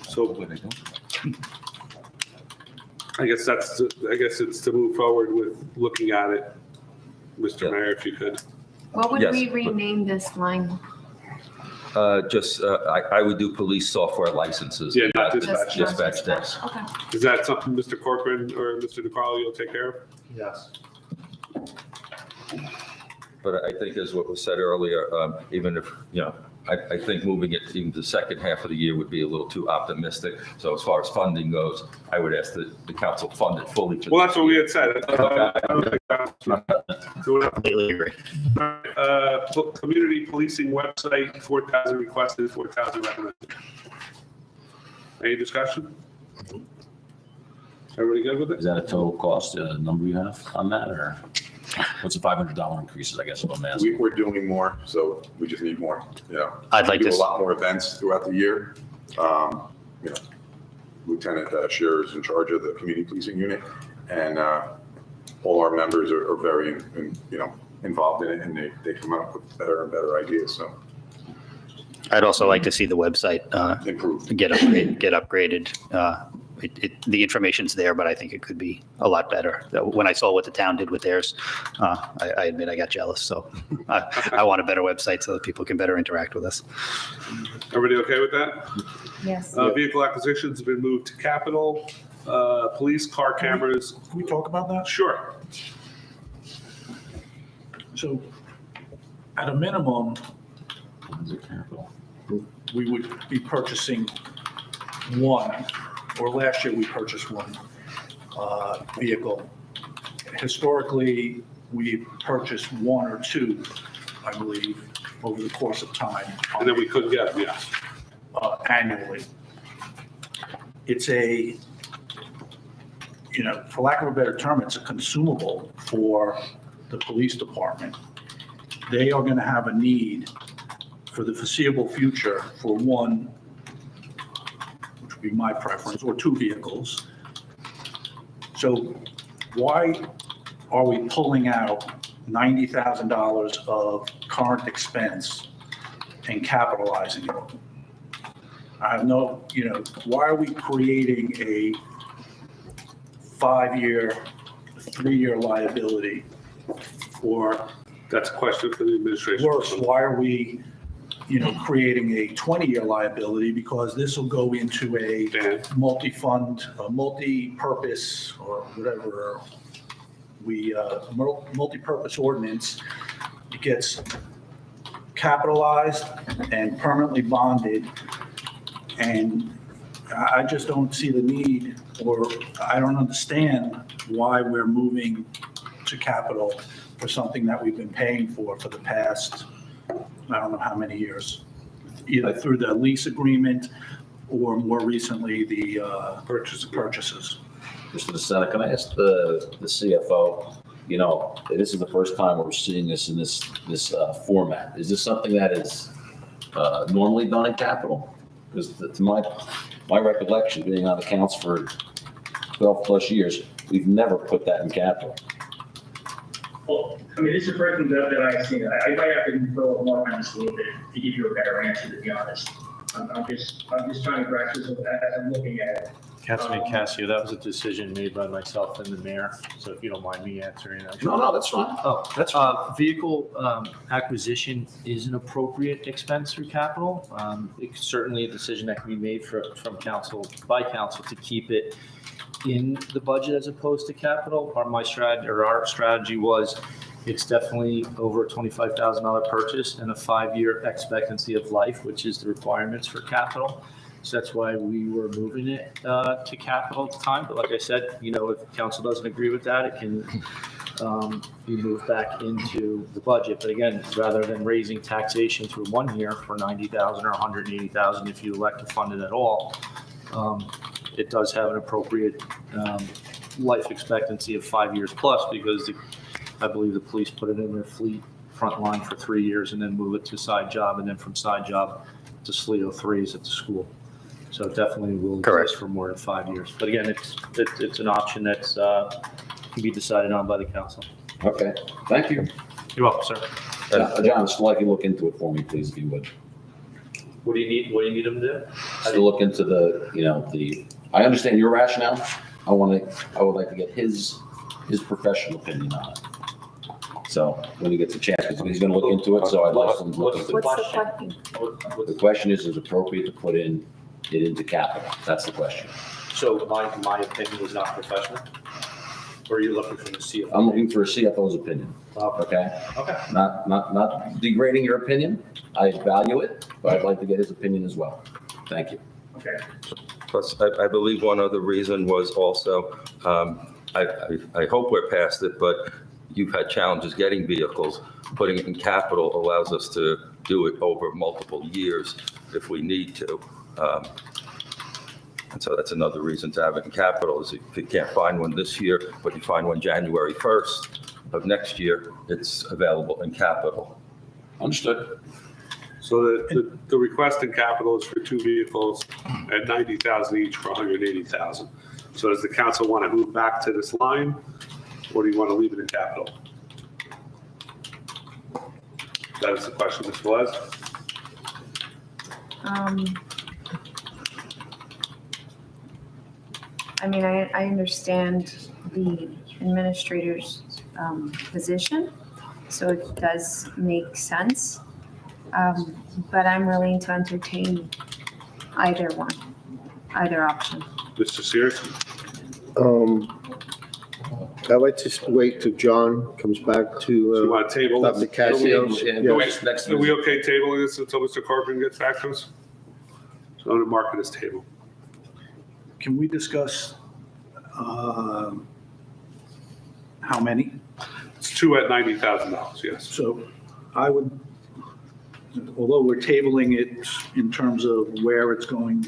So I guess it's to move forward with looking at it, Mr. Yeah. Mayor, if you could. What would Yes, we but- rename this line? I would do police software licenses. Yeah, not not dispatch. Just Dispatch desks. Okay. Is that something Mr. Corcoran or Mr. DeCarlo you'll take care of? Yes. But I think as what was said earlier, even if, you know, I think moving it even to the second half of the year would be a little too optimistic. So as far as funding goes, I would ask the council fund it fully. Well, that's what we had said. Completely agree. Community policing website, 4,000 requested, 4,000 recommended. Any discussion? Everybody good with Is it? that a total cost, number you have on that, or what's the $500 increases, I guess, is what I'm asking? We're doing more, so we just need more, you know. I'd like We do to- a lot more events throughout the year. You know, Lieutenant Scherer is in charge of the community policing unit, and all our members are very, you know, involved in it, and they come up with better and better ideas, so I'd also like to see the website improve. get upgraded the information's there, but I think it could be a lot better. When I saw what the town did with theirs, I admit I got jealous. So I want a better website so that people can better interact with us. Everybody okay with that? Yes. Vehicle acquisitions have been moved to capital. Police car cameras, Can we talk about that? sure. So at a minimum, we would be purchasing one, or last year we purchased one vehicle. Historically, we purchased one or two, I believe, over the course of time. And then we couldn't get them, yes. Annually. It's a, for lack of a better term, it's a consumable for the police department. They are going to have a need for the foreseeable future for one, which would be my preference, or two vehicles. So why are we pulling out $90,000 of current expense and capitalizing it? I have no, why are we creating a 5-year, 3-year liability? Or That's a question for the administration. worse, why are we, creating a 20-year liability? Because this will go into a Dan? multi-fund, multi-purpose, or whatever multi-purpose ordinance. It gets capitalized and permanently bonded. And I just don't see the need, or I don't understand why we're moving to capital for something that we've been paying for the past, I don't know how many years, either through the lease agreement or more recently, the purchases. Mr. DeSena, can I ask the CFO, this is the first time we're seeing this in this format. Is this something that is normally done in capital? Because to my recollection, being on accounts for 12 plus years, we've never put that in capital. Well, this is the first thing that I've seen. I might have to go more on this a little bit to give you a better answer, to be honest. I'm just trying to grasp this as I'm looking at it. Councilman Casio, that was a decision made by myself and the mayor, so if you don't mind me answering that. No, that's fine. Oh, that's vehicle acquisition is an appropriate expense through capital. It's certainly a decision that can be made from council, by council, to keep it in the budget as opposed to capital. Our strategy was, it's definitely over a $25,000 purchase and a 5-year expectancy of life, which is the requirements for capital. So that's why we were moving it to capital at the time. But like I said, if council doesn't agree with that, it can be moved back into the budget. But again, rather than raising taxation through 1 year for $90,000 or $180,000, if you elect to fund it at all, it does have an appropriate life expectancy of 5 years plus, because I believe the police put it in their fleet front line for 3 years and then move it to side job, and then from side job to SLEO 3s at the school. So it definitely will exist for more than 5 years. But again, it's an option that's can be decided on by the council. Okay, thank you. You're welcome, sir. John, I'd like you to look into it for me, please, if you would. What do you need them to do? To look into I understand your rationale. I would like to get his professional opinion on it. So when he gets a chance, because he's going to look into it, so I'd like him to look into it. What's the question? The question is it appropriate to put it into capital? That's the question. So my opinion is not professional? Or are you looking for the CFO? I'm looking for a CFO's opinion. Okay? Okay. Not degrading your opinion. I value it, but I'd like to get his opinion as well. Thank you. Okay. Plus, I believe one other reason was also, I hope we're past it, but you've had challenges getting vehicles. Putting it in capital allows us to do it over multiple years if we need to. And so that's another reason to have it in capital, is if you can't find one this year, but you find one January 1st of next year, it's available in capital. Understood. So the request in capital is for 2 vehicles at $90,000 each for $180,000. So does the council want to move back to this line, or do you want to leave it in capital? That is the question, Ms. Velez. I mean, I understand the administrator's position, so it does make sense. But I'm willing to entertain either one, either option. Mr. Sears? I'd like to wait till John comes back Do you to, want to table Dr. this? Cassio's. Are we okay tabling this until Mr. Corcoran gets back to us? So I'm going to mark it as table. Can we discuss how many? It's 2 at $90,000, yes. So I would, although we're tabling it in terms of where it's going,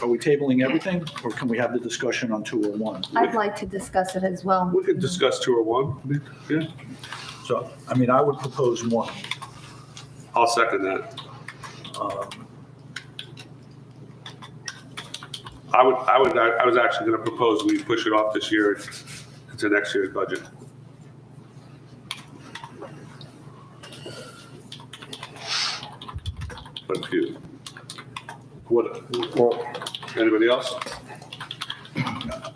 are we tabling everything, or can we have the discussion on 201? I'd like to discuss it as well. We could discuss 201. Yeah, So, I mean, I would propose one. I'll second that. I was actually going to propose we push it off this year into next year's budget. But if you, anybody else?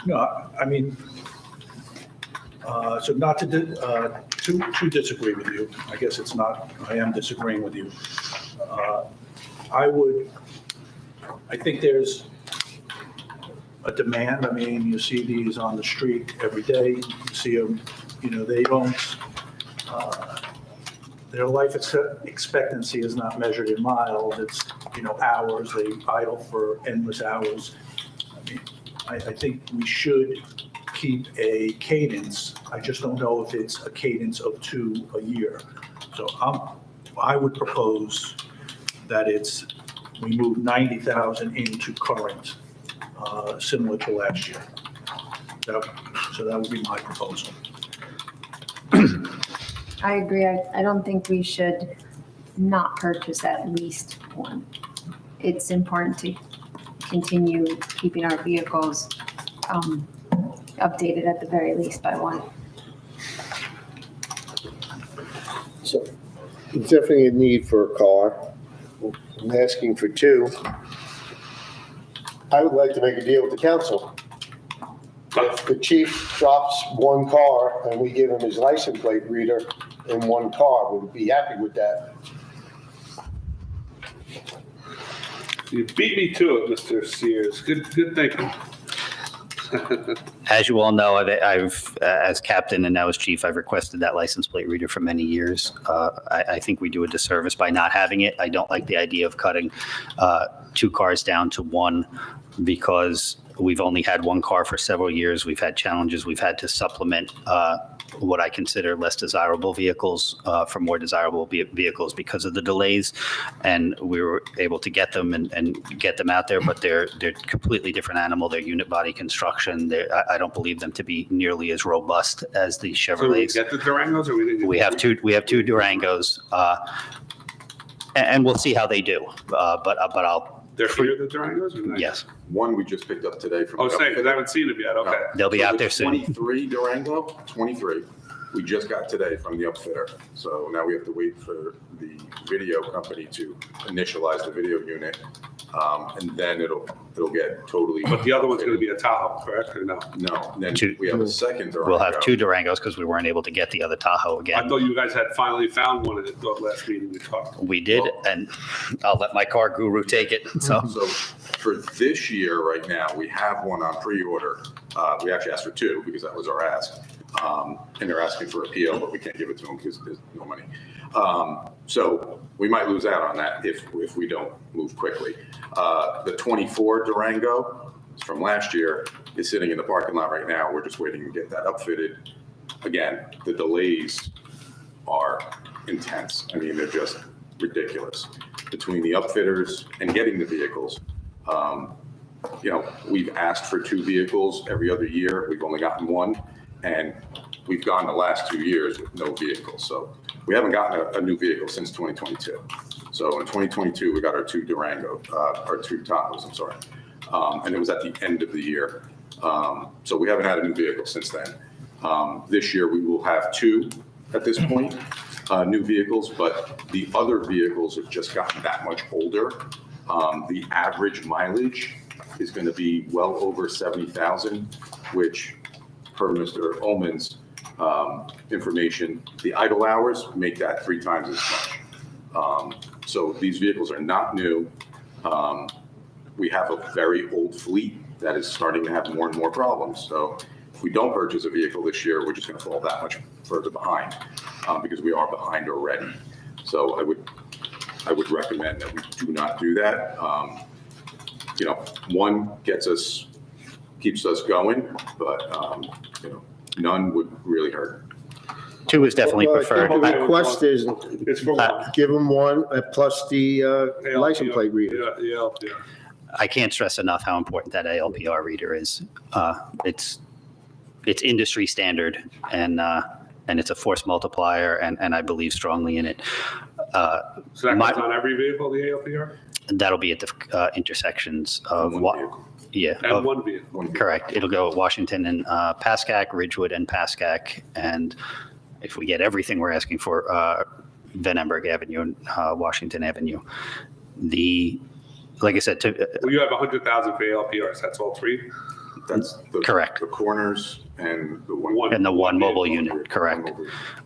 No, I mean, so not to disagree with you, I guess it's not, I am disagreeing with you. I think there's a demand. I mean, you see these on the street every day. You see them, they don't, their life expectancy is not measured in miles. It's, hours. They idle for endless hours. I mean, I think we should keep a cadence. I just don't know if it's a cadence of 2 a year. So I would propose that we move 90,000 into current, similar to last year. So that would be my proposal. I agree. I don't think we should not purchase at least one. It's important to continue keeping our vehicles updated at the very least by one. so definitely a need for a car. I'm asking for 2. I would like to make a deal with the council. If the chief drops 1 car and we give him his license plate reader in 1 car, we'd be happy with that. You beat me to it, Mr. Sears. Good thinking. As you all know, I've, as captain and now as chief, I've requested that license plate reader for many years. I think we do a disservice by not having it. I don't like the idea of cutting 2 cars down to 1 because we've only had 1 car for several years. We've had challenges. We've had to supplement what I consider less desirable vehicles for more desirable vehicles because of the delays. And we were able to get them and get them out there, but they're completely different animal. They're unit body construction. I don't believe them to be nearly as robust as the So we Chevrolets. get the Durangos or we didn't? We have two Durangos, and we'll see how they do. But I'll, They're here, the Durangos? Or not? yes, One we just picked up today from. Oh, say, because I haven't seen them yet. Okay. they'll be So out the there soon. 23 Durango, 23, we just got today from the upfitter. So now we have to wait for the video company to initialize the video unit. And then it'll get totally. But the other one's going to be a Tahoe, correct, or no? No, then Two. we have a second Durango. We'll have 2 Durangos because we weren't able to get the other Tahoe I again. thought you guys had finally found one at the last meeting we talked. We did, and I'll let my car guru take it. So So for this year, right now, we have one on pre-order. We actually asked for 2 because that was our ask. And they're asking for a PO, but we can't give it to them because there's no money. So we might lose out on that if we don't move quickly. The 24 Durango from last year is sitting in the parking lot right now. We're just waiting to get that upfitted. Again, the delays are intense. I mean, they're just ridiculous between the upfitters and getting the vehicles. We've asked for 2 vehicles every other year. We've only gotten 1, and we've gone the last 2 years with no vehicles. So we haven't gotten a new vehicle since 2022. So in 2022, we got our 2 Durango, our 2 Tahoes, I'm sorry. And it was at the end of the year. So we haven't had a new vehicle since then. This year, we will have 2 at this point, new vehicles, but the other vehicles have just gotten that much older. The average mileage is going to be well over 70,000, which per Mr. Ullman's information, the idle hours make that 3 times as much. So these vehicles are not new. We have a very old fleet that is starting to have more and more problems. So if we don't purchase a vehicle this year, we're just going to fall that much further behind because we are behind already. So I would recommend that we do not do that. You know, 1 keeps us going, but you know, none would really hurt. 2 is definitely Well, preferred. The request is, It's for one. give them 1 plus the license plate reader. Yeah. I can't stress enough how important that ALPR reader is. It's industry standard, and it's a force multiplier, and I believe strongly in it. So that goes on every vehicle, the ALPR? That'll be at the intersections of One vehicle. And one vehicle. Correct. It'll go at Washington and Pascack, Ridgewood and Pascack, and if we get everything we're asking for, Van Emberg Avenue and Washington Avenue. Like I said, Well, you have 100,000 for ALPRs, that's all 3? That's correct. The corners and the one. And the one mobile unit, correct.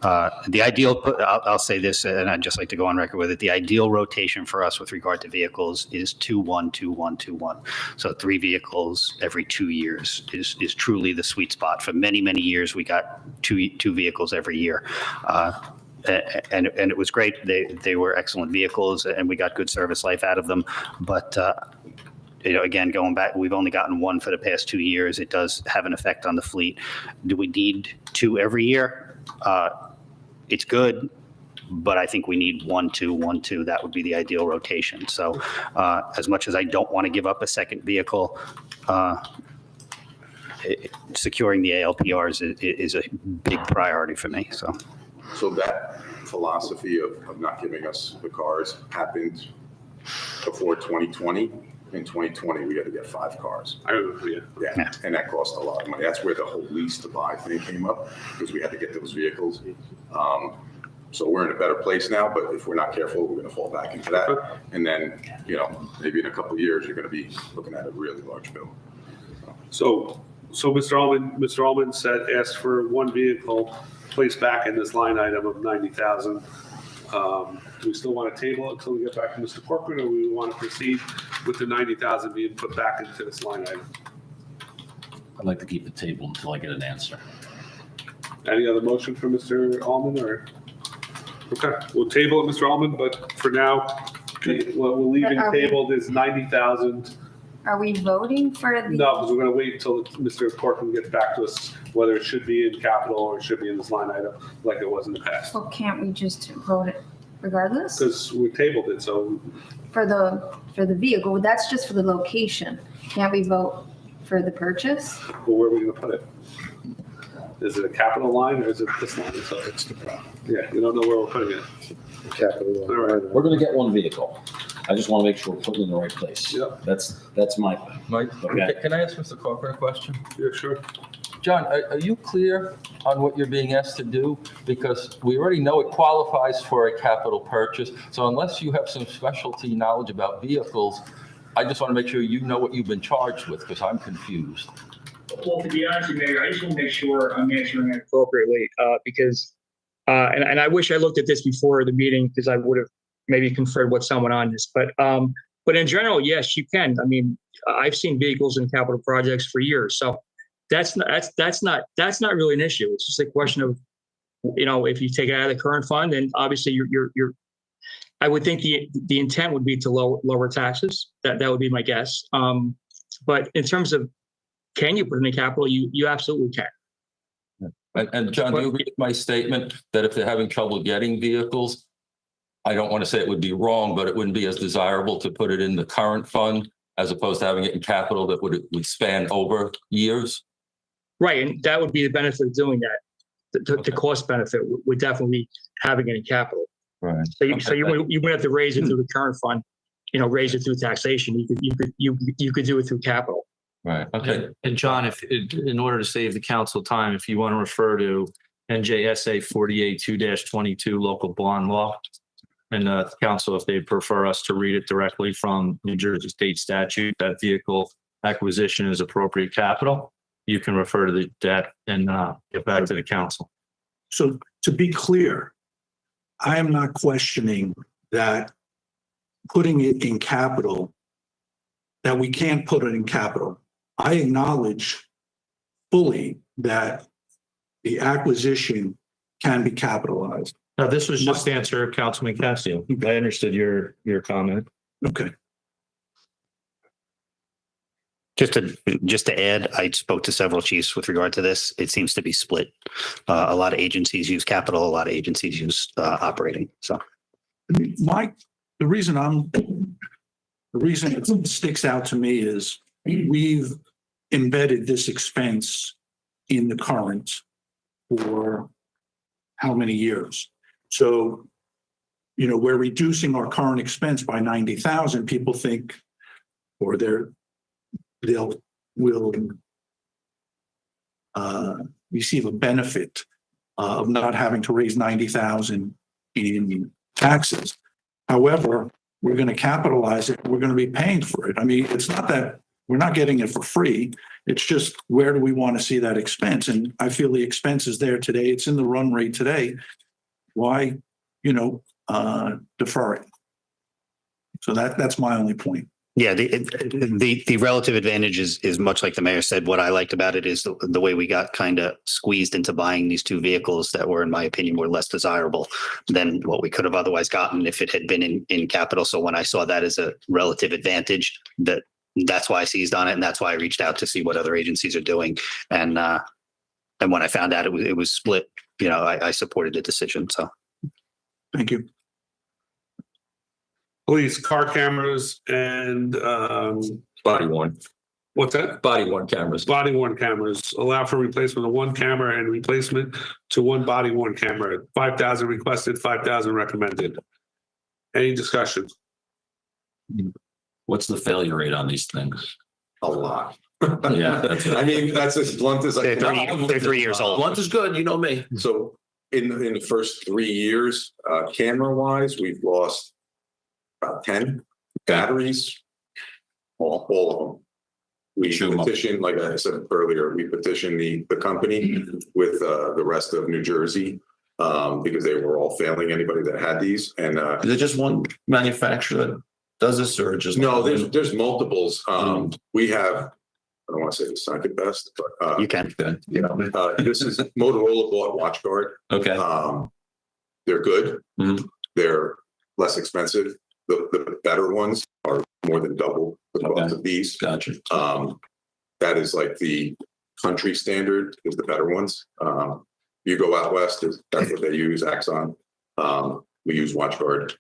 The ideal, I'll say this, and I'd just like to go on record with it, the ideal rotation for us with regard to vehicles is 2-1, 2-1, 2-1. So 3 vehicles every 2 years is truly the sweet spot. For many, many years, we got two vehicles every year. And it was great. They were excellent vehicles, and we got good service life out of them. But you know, again, going back, we've only gotten 1 for the past 2 years. It does have an effect on the fleet. Do we need 2 every year? It's good, but I think we need 1, 2, 1, 2. That would be the ideal rotation. So as much as I don't want to give up a second vehicle, securing the ALPRs is a big priority for me. So that philosophy of not giving us the cars happened before 2020. In 2020, we had to get 5 cars. I remember, yeah. Yeah, and that cost a lot of money. That's where the whole lease to buy thing came up, because we had to get those vehicles. So we're in a better place now, but if we're not careful, we're going to fall back into that. And then, you know, maybe in a couple of years, you're going to be looking at a really large bill. So Mr. Ullman asked for 1 vehicle placed back in this line item of 90,000. Do we still want to table it until we get back to Mr. Corcoran, or we want to proceed with the 90,000 being put back into this line item? I'd like to keep the table until I get an answer. Any other motion for Mr. Ullman, or? Okay, we'll table it, Mr. Ullman, but for now, what we're leaving tabled is 90,000. Are we voting for the? No, because we're going to wait until Mr. Corcoran gets back to us, whether it should be in capital or it should be in this line item like it was in the past. Well, can't we just vote it regardless? Because we tabled it, so For the vehicle, that's just for the location. Can't we vote for the purchase? well, where are we going to put it? Is it a capital line or is it this line? So That's the problem. yeah, you don't know where we're putting it. Capital. All right. We're going to get 1 vehicle. I just want to make sure we're putting it in the right place. Yep. That's my thing. Mike, Okay. can I ask Mr. Corcoran a question? Yeah, sure. John, are you clear on what you're being asked to do? Because we already know it qualifies for a capital purchase. So unless you have some specialty knowledge about vehicles, I just want to make sure you know what you've been charged with, because I'm confused. Well, to be honest with you, Mayor, I just want to make sure I'm answering it appropriately, because, and I wish I looked at this before the meeting, because I would have maybe conferred with someone on this, but in general, yes, you can. I mean, I've seen vehicles in capital projects for years, so that's not really an issue. It's just a question of, you know, if you take it out of the current fund, then obviously you're I would think the intent would be to lower taxes. That would be my guess. But in terms of, can you put in the capital? You absolutely can. And John, do you agree with my statement that if they're having trouble getting vehicles, I don't want to say it would be wrong, but it wouldn't be as desirable to put it in the current fund as opposed to having it in capital that would span over years? Right, and that would be the benefit of doing that. The cost benefit would definitely be having it in capital. Right. So you wouldn't have to raise it through the current fund, you know, raise it through taxation. You could do it through capital. Right. Okay. And John, if in order to save the council time, if you want to refer to NJSA 482-22 local bond law, and the council, if they prefer us to read it directly from New Jersey state statute, that vehicle acquisition is appropriate capital, you can refer to the debt and get back to the council. So to be clear, I am not questioning that putting it in capital, that we can't put it in capital. I acknowledge fully that the acquisition can be capitalized. Now, this was just to answer Councilman Casio. I understood your comment. Okay. Just to add, I spoke to several chiefs with regard to this. It seems to be split. A lot of agencies use capital, a lot of agencies use operating. So The reason it sticks out to me is we've embedded this expense in the current for how many years? So, we're reducing our current expense by 90,000. People think, or will receive a benefit of not having to raise 90,000 in taxes. However, we're going to capitalize it. We're going to be paying for it. I mean, it's not that we're not getting it for free. It's just, where do we want to see that expense? And I feel the expense is there today. It's in the run rate today. Why, defer it? So that's my only point. yeah, the relative advantage is much like the mayor said. What I liked about it is the way we got kind of squeezed into buying these two vehicles that were, in my opinion, were less desirable than what we could have otherwise gotten if it had been in capital. So when I saw that as a relative advantage, that's why I seized on it, and that's why I reached out to see what other agencies are doing. And when I found out it was split, I supported the decision. So, Thank you. Police car cameras and, Body worn, what's that? body worn cameras. Body worn cameras allow for replacement of one camera and replacement to one body worn camera. 5,000 requested, 5,000 recommended. Any discussion? What's the failure rate on these things? A lot. Yeah, that's I mean, that's as blunt as I can. they're 3 years old. Blunt is good, you know me. So in the first 3 years, camera wise, we've lost about 10 batteries, all of them. We Chew 'em up. petitioned, like I said earlier, we petitioned the company with the rest of New Jersey because they were all failing anybody that had these. And Is it just one manufacturer that does this, or just? no, there's multiples. We have, I don't want to say the second best, but You can. this is Motorola bought WatchGuard. Okay. They're good. Mhm. They're less expensive. The better ones are more than double the cost of these. Gotcha. That is like the country standard is the better ones. You go out west, that's what they use, Axon. We use WatchGuard.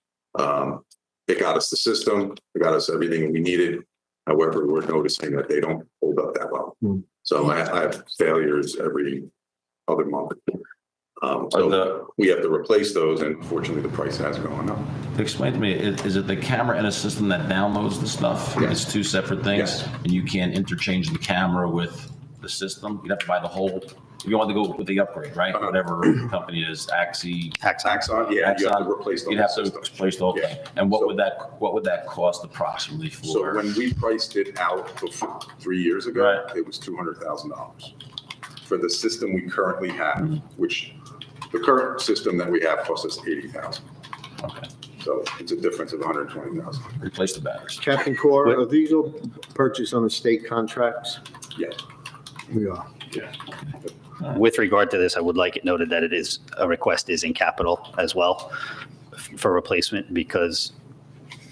It got us the system, it got us everything we needed. However, we're noticing that they don't hold up that well. So I have failures every other month. So we have to replace those, and fortunately, the price has gone up. Explain to me, is it the camera and a system that downloads the stuff? Yes. It's two separate things? Yes. And you can't interchange the camera with the system? You'd have to buy the whole, if you want to go with the upgrade, right? Whatever company it is, Axon, Axon, yeah, you have to replace the you'd whole have to system. replace the whole thing. Yeah. And what would that cost approximately for? So when we priced it out before, 3 years ago, Right. it was $200,000 for the system we currently have, which the current system that we have costs us $80,000. Okay, So it's a difference of $120,000. replace the batteries. Captain Core, are these all purchased on the state contracts? Yeah. We are. With regard to this, I would like it noted that a request is in capital as well for replacement, because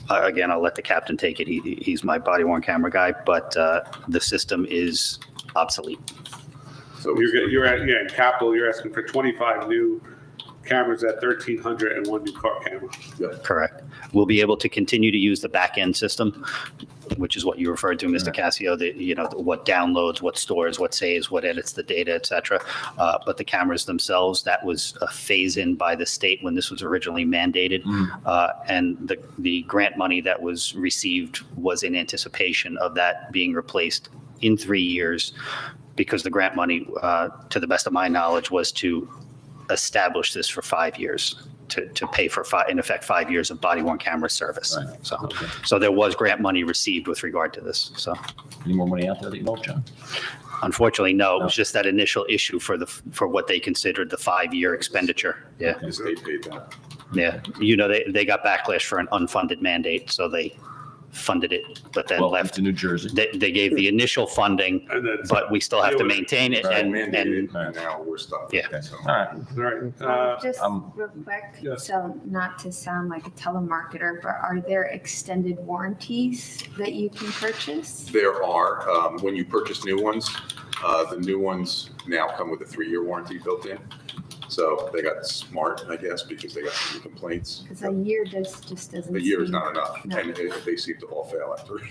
again, I'll let the captain take it. He's my body worn camera guy, but the system is obsolete. So You're in capital, you're asking for 25 new cameras at 1,300 and one new car camera. Correct. We'll be able to continue to use the back end system, which is what you referred to, Mr. Casio, what downloads, what stores, what saves, what edits the data, et cetera. But the cameras themselves, that was a phase in by the state when this was originally mandated. And the grant money that was received was in anticipation of that being replaced in 3 years, because the grant money, to the best of my knowledge, was to establish this for 5 years. to pay for, in effect, 5 years of body-worn camera service. Right. So there was grant money received with regard to this, so. Any more money out there that you know, John? Unfortunately, no, it was just that initial issue for what they considered the 5-year expenditure. Yeah, The state paid that. yeah. They got backlash for an unfunded mandate, so they funded it, but then Welcome left. to New Jersey. They gave the initial funding, And then- but we still have to maintain it and, Mandated, and now we're stuck. Yeah. So- All right. All right. Just um, real quick, yes. so not to sound like a telemarketer, but are there extended warranties that you can purchase? There are, when you purchase new ones, the new ones now come with a 3-year warranty built in. So they got smart, I guess, because they got some complaints. Because a year just doesn't. A year is seem- not enough, No. and they seem to all fail after.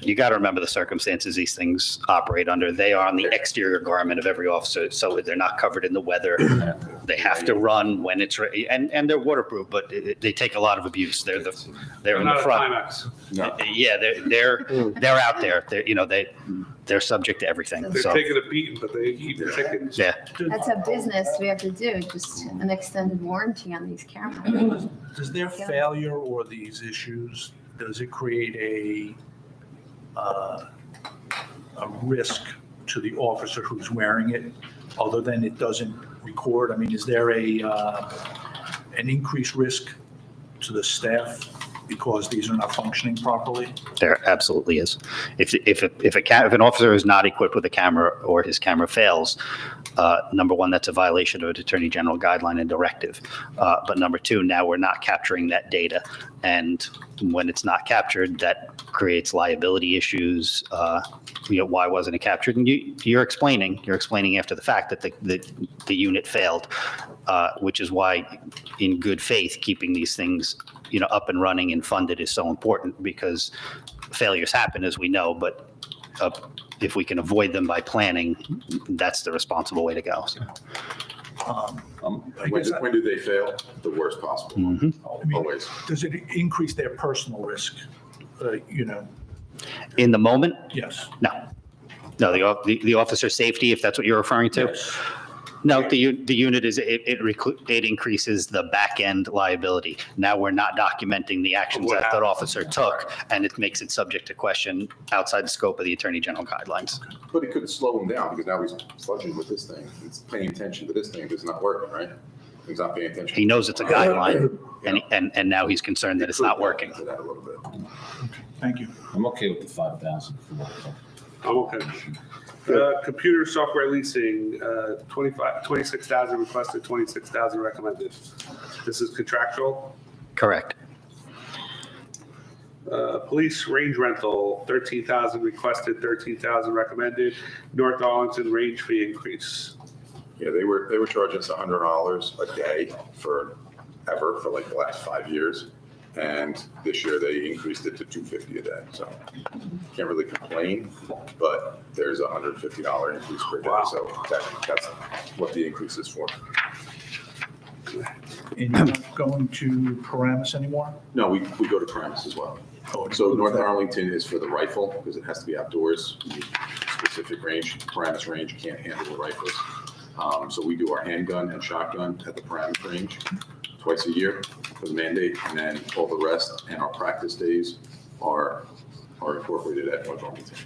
you got to remember the circumstances these things operate under. They are on the exterior garment of every officer, so they're not covered in the weather. They have to run when it's ready, and they're waterproof, but they take a lot of abuse. They're in the Not a front. Timex. No. Yeah, they're out there. They're subject to everything. They're So taking a beating, but they eat the chickens. yeah, That's a business we have to do, just an extended warranty on these cameras. Does their failure or these issues, does it create a risk to the officer who's wearing it, other than it doesn't record? I mean, is there an increased risk to the staff because these are not functioning properly? there absolutely is. If an officer is not equipped with a camera or his camera fails, number one, that's a violation of an Attorney General guideline and directive. But number two, now we're not capturing that data. And when it's not captured, that creates liability issues. Why wasn't it captured? And you're explaining after the fact that the unit failed, which is why, in good faith, keeping these things up and running and funded is so important, because failures happen, as we know, but if we can avoid them by planning, that's the responsible way to go. So, When do they fail? The worst possible. mhm. I mean, Always. does it increase their personal risk? In the moment, Yes. no, the officer's safety, if that's what you're referring to. Yes. No, the unit it increases the back end liability. Now we're not documenting the actions What that happened? officer took, and it makes it subject to question outside the scope of the Attorney General guidelines. But it could slow him down, because now he's sludging with this thing. It's paying attention to this thing that's not working, right? He's not paying attention. He knows it's a guideline, and now he's concerned that it's not working. To that a little bit. Thank you. I'm okay with the 5,000. I'm okay. Computer software leasing, 26,000 requested, 26,000 recommended. This is contractual. Correct. Police range rental, 13,000 requested, 13,000 recommended. North Arlington range fee increase. Yeah, they were charging us $100 a day for like the last 5 years. And this year they increased it to $250 a day. So can't really complain, but there's a $150 increase per day. Wow. So that's what the increase is for. And you're not going to Paramus anymore? No, we go to Paramus as well. So North Arlington is for the rifle, because it has to be outdoors. You need specific range. Paramus range can't handle the rifles. So we do our handgun and shotgun at the Paramus range twice a year for the mandate, and then all the rest and our practice days are incorporated at North Arlington.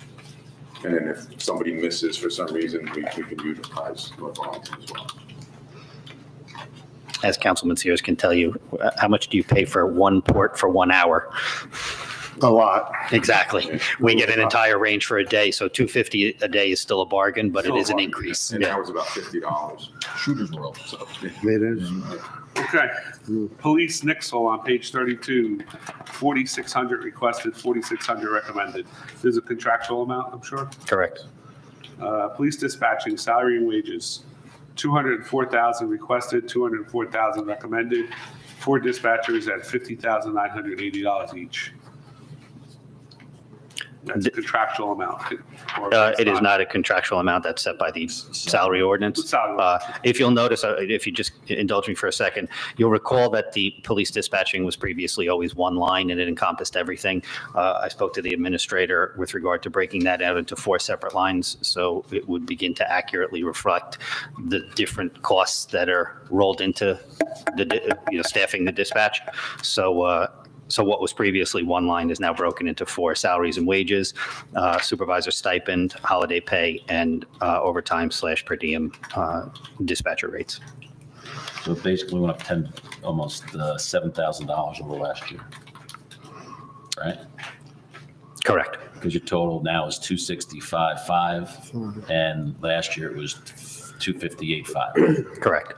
And then if somebody misses for some reason, we can utilize North Arlington as well. As Councilman Sears can tell you, how much do you pay for one port for 1 hour? A lot. Exactly. We get an entire range for a day, so $250 a day is still a bargain, but it is an increase. And now it's about $50. Shooters world. So It is. Okay. Police Nixle on page 32, 4,600 requested, 4,600 recommended. This is a contractual amount, I'm sure. Correct. Police dispatching, salary and wages, 204,000 requested, 204,000 recommended. 4 dispatchers at $50,980 each. That's a contractual amount. or It is not a contractual amount that's set by the salary ordinance. Salary. If you'll notice, if you just indulge me for a second, you'll recall that the police dispatching was previously always one line and it encompassed everything. I spoke to the administrator with regard to breaking that out into 4 separate lines, so it would begin to accurately reflect the different costs that are rolled into the, staffing the dispatch. So what was previously one line is now broken into 4: salaries and wages, supervisor stipend, holiday pay, and overtime / per diem dispatcher rates. So it basically went up almost $7,000 over last year, right? Correct. Because your total now is 265.5, and last year it was 258.5. Correct.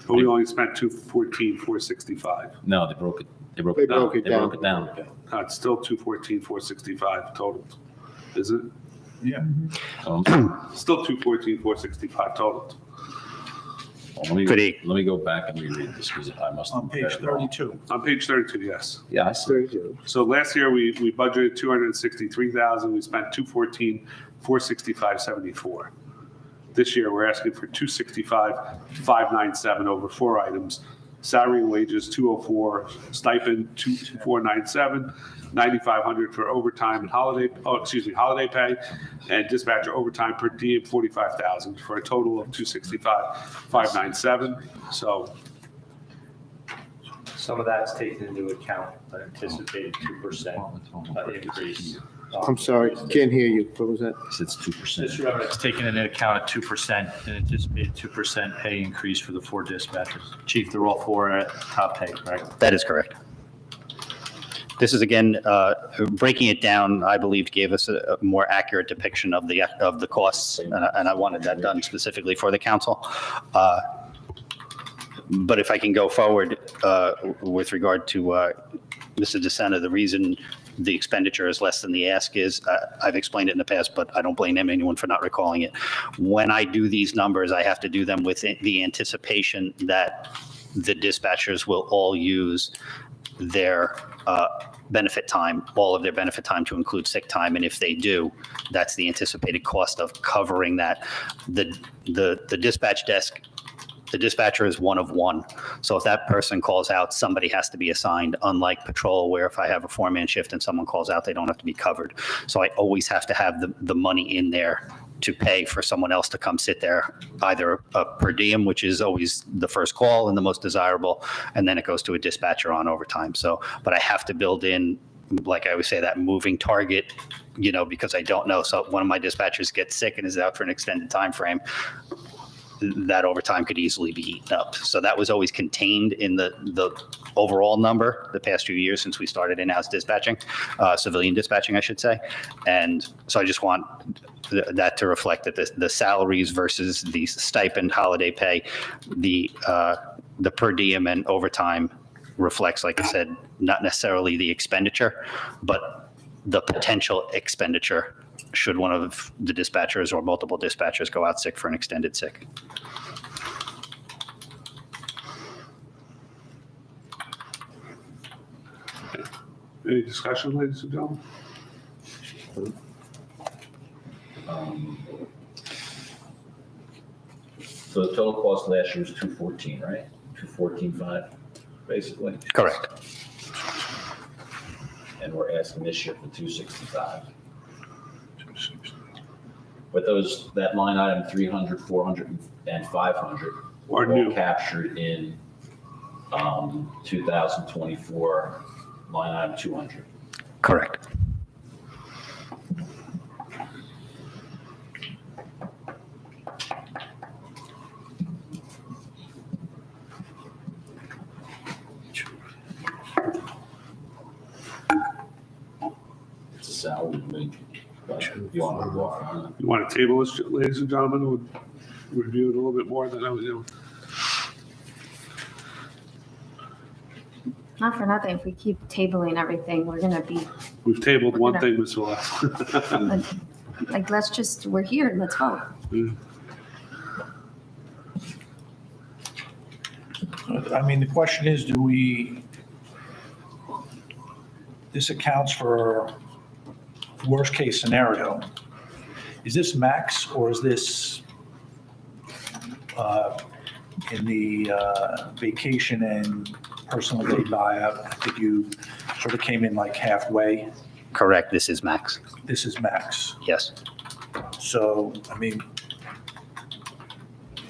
But we only spent 214,465. No, they broke it. They broke They it down. broke it They down. broke it down. It's still 214,465 total, is it? Yeah. Still 214,465 total. Let me For the- let me go back and reread this because I must have On page read it wrong. 32. On page 32, yes. Yeah, I see. 32. So last year, we budgeted 263,000, we spent 214,465.74. This year, we're asking for 265,597 over 4 items. Salary and wages, 204, stipend, 2,497, 9,500 for overtime and holiday pay, and dispatcher overtime per diem, 45,000, for a total of 265,597. So Some of that's taken into account, an anticipated 2% increase. I'm sorry, can't hear you. What was that? It's 2%. Just remember, it's taken into account a 2%, an anticipated 2% pay increase for the 4 dispatchers. Chief, they're all 4 at top pay, correct? That is correct. This is, again, breaking it down, I believe, gave us a more accurate depiction of the costs, and I wanted that done specifically for the council. But if I can go forward with regard to Mr. DeSena, the reason the expenditure is less than the ask is, I've explained it in the past, but I don't blame anyone for not recalling it. When I do these numbers, I have to do them with the anticipation that the dispatchers will all use their benefit time, all of their benefit time to include sick time. And if they do, that's the anticipated cost of covering that. The dispatch desk, the dispatcher is one of one. So if that person calls out, somebody has to be assigned, unlike patrol, where if I have a 4-man shift and someone calls out, they don't have to be covered. So I always have to have the money in there to pay for someone else to come sit there, either a per diem, which is always the first call and the most desirable, and then it goes to a dispatcher on overtime. So, but I have to build in, like I always say, that moving target, because I don't know. So one of my dispatchers gets sick and is out for an extended time frame, that overtime could easily be eaten up. So that was always contained in the overall number the past few years since we started in-house dispatching, civilian dispatching, I should say. And so I just want that to reflect that the salaries versus the stipend, holiday pay, the per diem and overtime reflects, like I said, not necessarily the expenditure, but the potential expenditure should one of the dispatchers or multiple dispatchers go out sick for an extended sick. any discussion, ladies and gentlemen? So the total cost last year was 214, right? 214.5, basically. Correct. And we're asking this year for 265. But that line item, 300, 400, and 500 Are were new. all captured in 2024 line item 200. Correct. It's a salary wage. But you want to go off on that? You want to table this, ladies and gentlemen? We'll review it a little bit more than I was doing. Not for nothing, if we keep tabling everything, we're gonna be, We've tabled one thing, Ms. Velez. like, we're here, let's vote. I mean, the question is, this accounts for worst case scenario, is this max or is this in the vacation and personal day buyout? I think you sort of came in like halfway. Correct, this is max. This is max. Yes. So, I mean,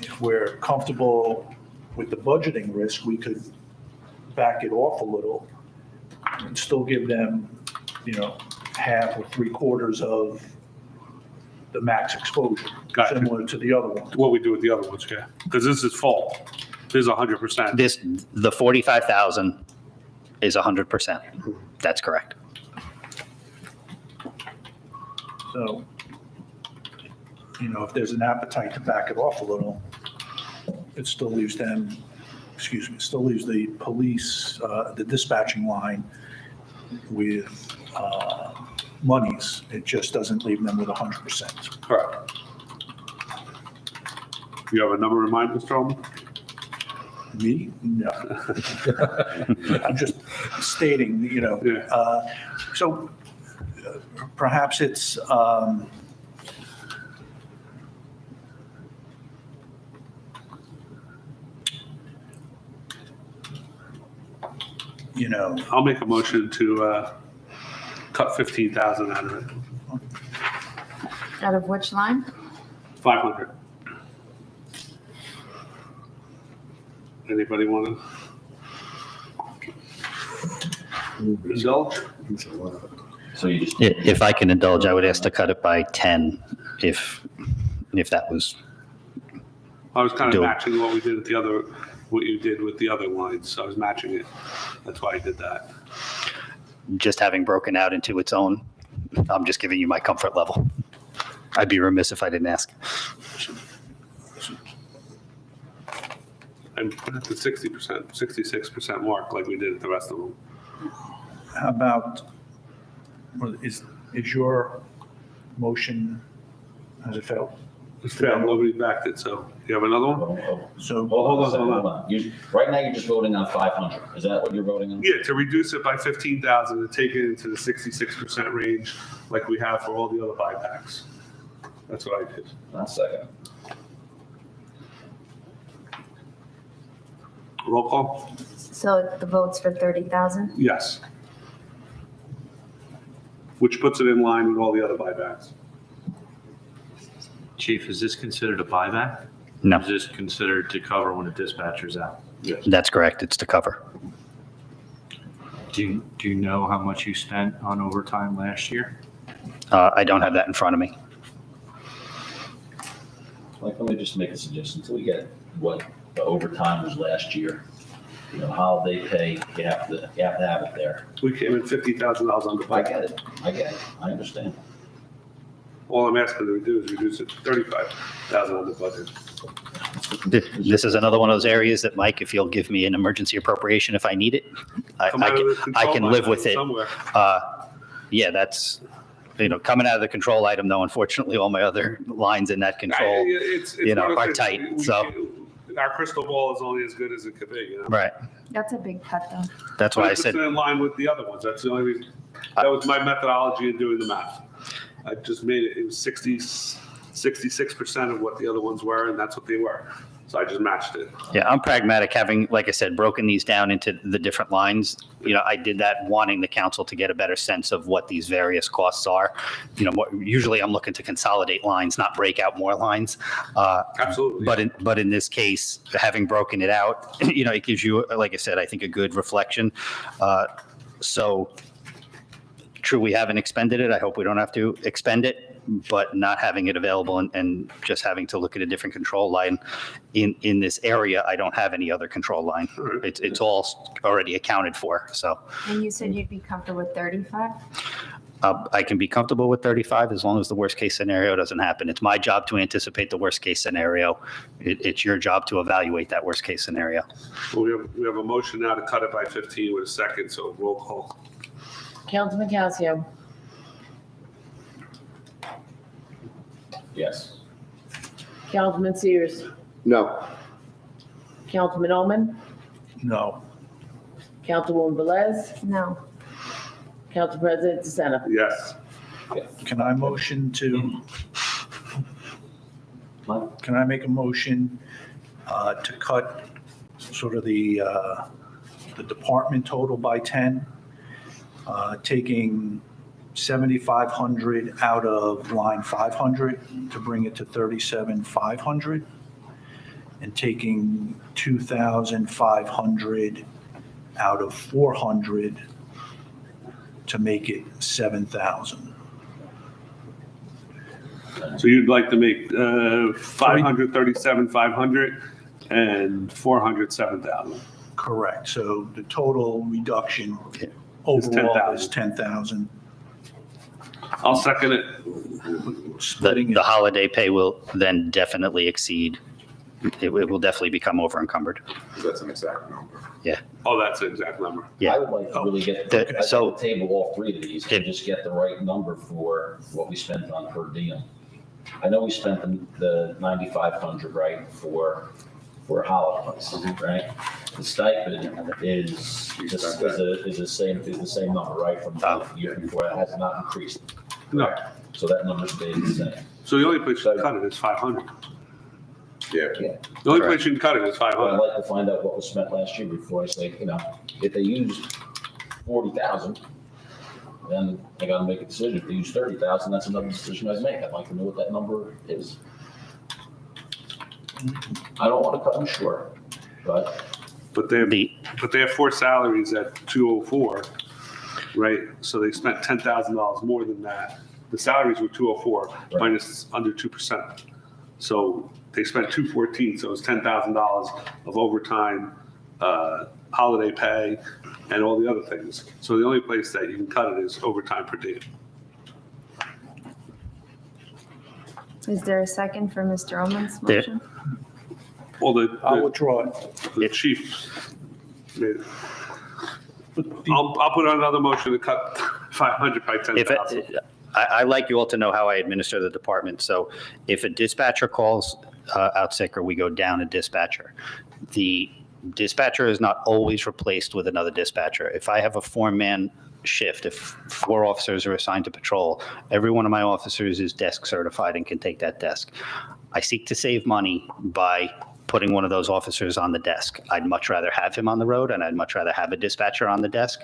if we're comfortable with the budgeting risk, we could back it off a little and still give them, half or 3/4 of the max exposure, Gotcha. similar to the other one. What we do with the other ones, yeah. Because this is full. This is 100%. The 45,000 is 100%. That's correct. So, if there's an appetite to back it off a little, it still leaves them, it still leaves the police, the dispatching line with monies. It just doesn't leave them with 100%. Correct. You have a number in mind, Mr. Holman? Me? No. I'm just stating, so perhaps it's, I'll make a motion to cut 15,000 out of it. Out of which line? 500. Anybody want to indulge? So you just, If I can indulge, I would ask to cut it by 10 if that was, I was kind of Do it. matching what you did with the other lines. So I was matching it. That's why I did that. just having broken out into its own. I'm just giving you my comfort level. I'd be remiss if I didn't ask. And put it to 60%, 66% mark like we did at the rest of them. how about, is your motion, has it failed? It's failed. Nobody backed it. So you have another one? So, Hold on. Right now, you're just voting on 500. Is that what you're voting on? Yeah, to reduce it by 15,000 and take it into the 66% range like we have for all the other buybacks. That's what I did. One second. Roll call? So the vote's for 30,000? Yes. Which puts it in line with all the other buybacks. Chief, is this considered a buyback? No, Or is this considered to cover when a dispatcher's out? Yes. that's correct. It's to cover. Do you know how much you spent on overtime last year? I don't have that in front of me. Like, let me just make a suggestion. Until we get what the overtime was last year, holiday pay, you have to have it there. We came in $50,000 under I budget. get it. I understand. All I'm asking them to do is reduce it to 35,000 under budget. This is another one of those areas that, Mike, if you'll give me an emergency appropriation if I need it, Come out of the I control can line live with it. somewhere. Yeah, that's, coming out of the control item though, unfortunately, all my other lines in that control, It's you know, one of are those tight, things so. Our crystal ball is only as good as it could be, right. That's a big cut, though. That's why I But said, it's in line with the other ones. That's the only reason. That was my methodology in doing the math. I just made it was 66% of what the other ones were, and that's what they were. So I just matched it. yeah, I'm pragmatic, having, like I said, broken these down into the different lines. I did that wanting the council to get a better sense of what these various costs are. Usually I'm looking to consolidate lines, not break out more lines. Absolutely. But in this case, having broken it out, it gives you, like I said, I think a good reflection. So true, we haven't expended it. I hope we don't have to expend it, but not having it available and just having to look at a different control line in this area, I don't have any other control line. It's all already accounted for. So And you said you'd be comfortable with 35? I can be comfortable with 35 as long as the worst case scenario doesn't happen. It's my job to anticipate the worst case scenario. It's your job to evaluate that worst case scenario. Well, we have a motion now to cut it by 15 with a second, so roll call. Councilman Calcio. Yes. Councilman Sears. No. Councilman Oman. no. Councilwoman Velez. No. Council President DeSena. Yes. Can I motion to, can I make a motion to cut sort of the department total by 10, taking 7,500 out of line 500 to bring it to 37,500, and taking 2,500 out of 400 to make it 7,000. So you'd like to make 537, 500 and 400, 7,000. Correct. So the total reduction Is overall is 10,000. I'll second it. Splitting The it. holiday pay will then definitely exceed, it will definitely become over encumbered. That's an exact number. Oh, that's the exact number. Yeah. I would like to really get, The- I'd so- like to table all three of these and just get the right number for what we spent on per diem. I know we spent the 9,500, right, for holidays, right? The stipend is the same number, right, from the year before. It has not increased. No. So that number stays the same. So the only place you can cut it is 500. Yeah. Yeah. The only place you can cut it is But I'd 500. like to find out what was spent last year before I say, if they used 40,000, then I gotta make a decision. If they use 30,000, that's another decision I make. I'd like to know what that number is. I don't wanna cut them short, but But they have, The, but they have 4 salaries at 204, right? So they spent $10,000 more than that. The salaries were 204 minus under 2%. So they spent 214, so it's $10,000 of overtime, holiday pay, and all the other things. So the only place that you can cut it is overtime per diem. Is there a second for Mr. Ullman's There- motion? Well, I'll withdraw it. the chief, made it. I'll put on another motion to cut 500 by if 10,000. I like you all to know how I administer the department. So if a dispatcher calls out sick or we go down a dispatcher, the dispatcher is not always replaced with another dispatcher. If I have a 4-man shift, if 4 officers are assigned to patrol, every one of my officers is desk certified and can take that desk. I seek to save money by putting one of those officers on the desk. I'd much rather have him on the road, and I'd much rather have a dispatcher on the desk,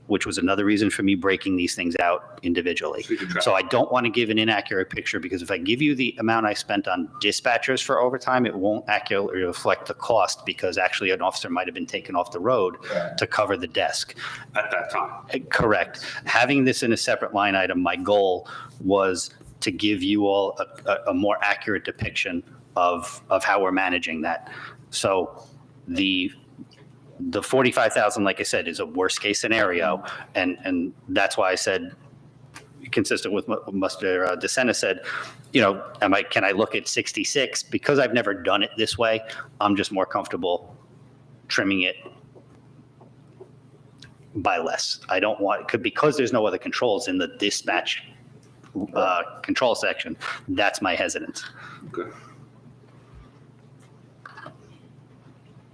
which was another reason for me breaking these things out individually. So you can track. So I don't want to give an inaccurate picture, because if I give you the amount I spent on dispatchers for overtime, it won't accurately reflect the cost, because actually an officer might have been taken off the road to cover the desk. At that time. Correct. Having this in a separate line item, my goal was to give you all a more accurate depiction of how we're managing that. So the 45,000, like I said, is a worst case scenario. And that's why I said, consistent with what Mr. DeSena said, can I look at 66? Because I've never done it this way, I'm just more comfortable trimming it by less. I don't want, because there's no other controls in the dispatch control section, that's my hesitance. Okay.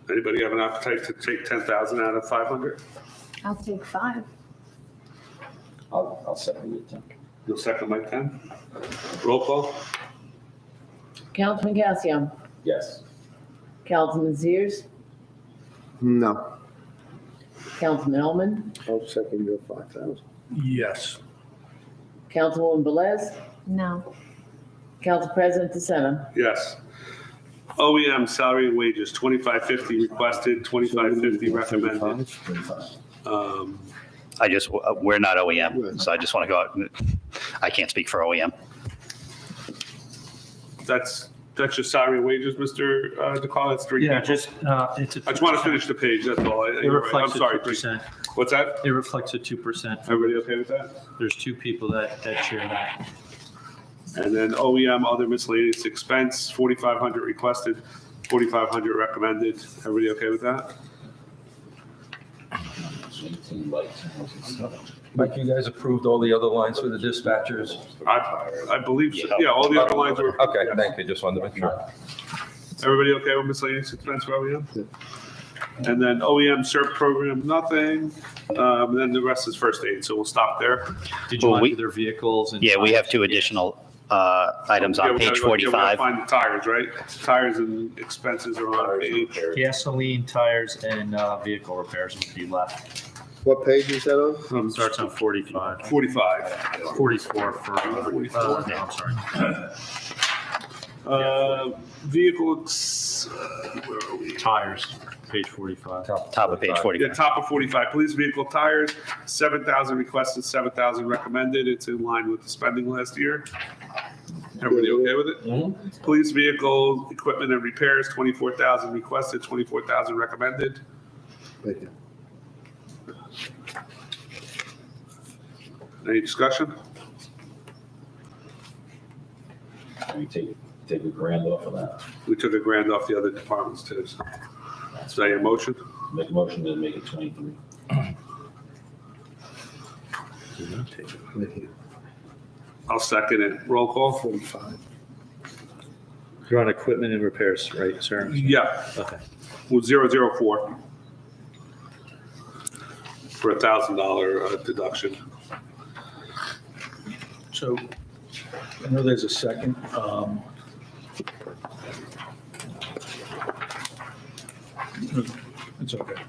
Anybody have an appetite to take 10,000 out of 500? I'll take 5. I'll second it, Tim. You'll second my 10? Roll call? Councilman Casio, Yes. Councilman Sears, No. Councilman Ullman, I'll second your 5,000. Yes. Councilwoman Velez, No. Council President DeSena. Yes. OEM salary and wages, 2550 requested, 2550 recommended. 35. We're not OEM, so I just want to go out. I can't speak for OEM. That's your salary and wages, Mr. DeCarlo? That's 3 Yeah, people? just, it's a. I just want to finish the page, that's all. It You're right. I'm reflects a sorry. 2%. What's that? It reflects a 2%. Everybody okay with that? There's 2 people that share that. And then OEM, other miscellaneous expense, 4,500 requested, 4,500 recommended. Everybody okay with that? 18 lights. Mike, you guys approved all the other lines for the dispatchers? I believe so. Yeah, all the other lines were. Okay, thank you, just wanted to make sure. Everybody okay with miscellaneous expense for OEM? And then OEM CERT program, nothing. And then the rest is first aid, so we'll stop there. Did you Well, want their vehicles? And Yeah, we have tires? two additional items Yeah, on we page gotta go- yeah, we gotta 45. Find the tires, right? Tires and expenses are on page. Gasoline, tires, and vehicle repairs would be left. What page is that on? Starts on 45. 45. 44 for, no, I'm sorry. Vehicles, where are we? Tires, page 45. Top of page Yeah, 45. top of 45, police vehicle tires, 7,000 requested, 7,000 recommended. It's in line with the spending last year. Everybody okay with it? Police vehicle equipment and repairs, 24,000 requested, 24,000 recommended. Thank you. Any discussion? We take $1,000 off of that. We took $1,000 off the other departments too. So. Is that your motion? Make a motion to make it 23. I'll second it. Roll call? 45. You're on equipment and repairs, right, sir? Yeah. Okay. Well, 004 for $1,000 deduction. So I know there's a second. It's okay.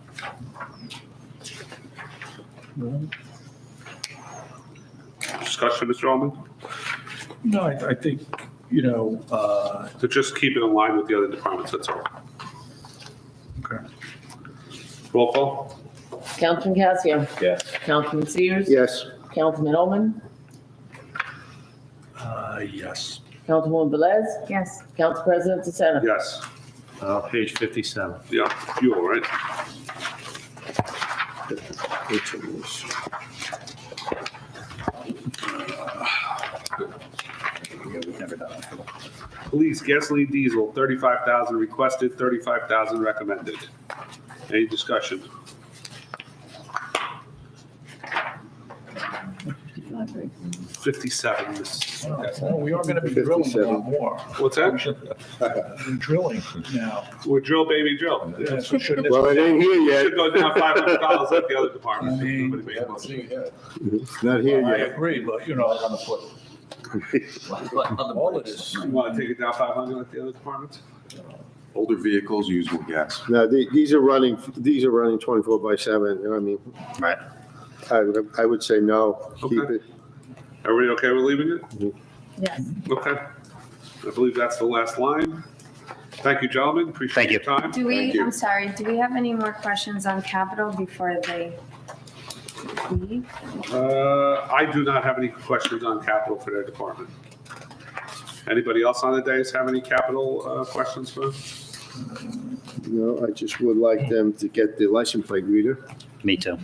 Discussion, Mr. Almond? No, I think, you know, To just keep it in line with the other departments, that's all. okay. Roll call? Councilman Casio. Yes. Councilman Sears. Yes. Councilman Ullman. Yes. Councilwoman Velez. Yes. Council President DeSena. Yes. Page 57. Yeah, fuel, right? Which one is- Police gasoline diesel, 35,000 requested, 35,000 recommended. Any discussion? $57. Well, we are going to be drilling a lot more. What's that? We're drilling now. We're drill, baby, drill. Yeah, so shouldn't Well, it ain't here yet. Should go down $500 like the other departments. I mean, Nobody made money. It's not here I yet. agree, but you know, all of this. You want to take it down 500 like the other departments? Older vehicles use more gas. No, these are running 24/7. I mean, Right. I would say no, keep Okay. it. Everybody okay with leaving it? Yes. Okay. I believe that's the last line. Thank you, gentlemen. Appreciate Thank your you. time. Do Thank we, you. I'm sorry, do we have any more questions on capital before they leave? I do not have any questions on capital for their department. Anybody else on the dais have any capital questions for? No, I just would like them to get the license plate reader. Me too.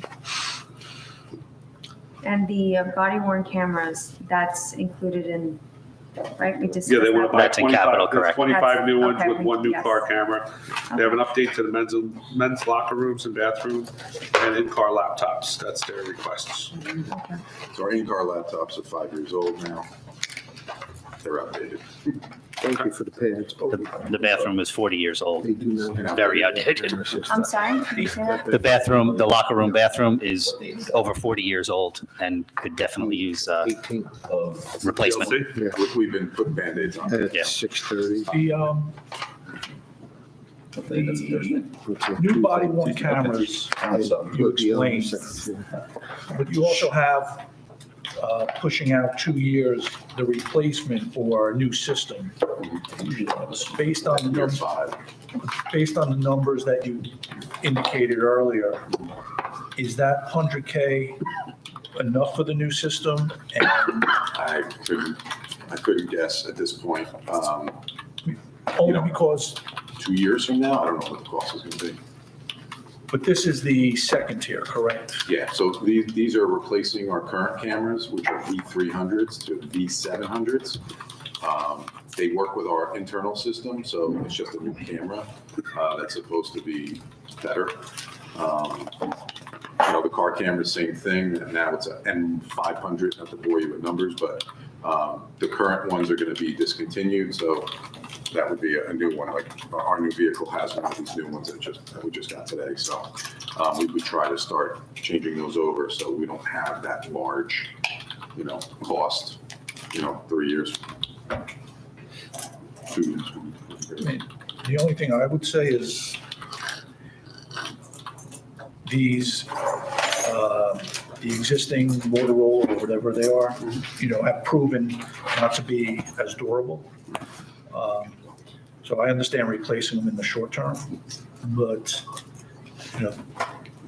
And the body worn cameras, that's included in, right? We discussed Yeah, they want to that. buy That's in 25, capital, there's correct. 25 new ones Okay, with one new yes. car camera. They have an update to the men's locker rooms and bathrooms and in-car laptops. That's their requests. So our in-car laptops are 5 years old now. They're outdated. Thank you for the pads. The bathroom is 40 years old. They do not. Very outdated. I'm sorry, can you say that? The bathroom, the locker room bathroom is over 40 years old and could definitely use 18 replacement. TLC? We've been putting Band-Aids on. at Yeah. 6:30. The new body worn cameras, you explained, but you also have pushing out 2 years, the replacement or a new system. Based on the Year numbers, 5. based on the numbers that you indicated earlier, is that 100K enough for the new system? And I couldn't guess at this point. only because, 2 years from now, I don't know what the cost is going to be. but this is the second tier, correct? Yeah, so these are replacing our current cameras, which are V300s to V700s. They work with our internal system, so it's just a new camera that's supposed to be better. The car camera, same thing, and now it's a M500, not to bore you with numbers, but the current ones are going to be discontinued, so that would be a new one. Like our new vehicle has one of these new ones that we just got today. So we try to start changing those over so we don't have that large, cost, 3 years. 2 years. The only thing I would say is these, the existing Motorola or whatever they are, have proven not to be as durable. So I understand replacing them in the short term, but,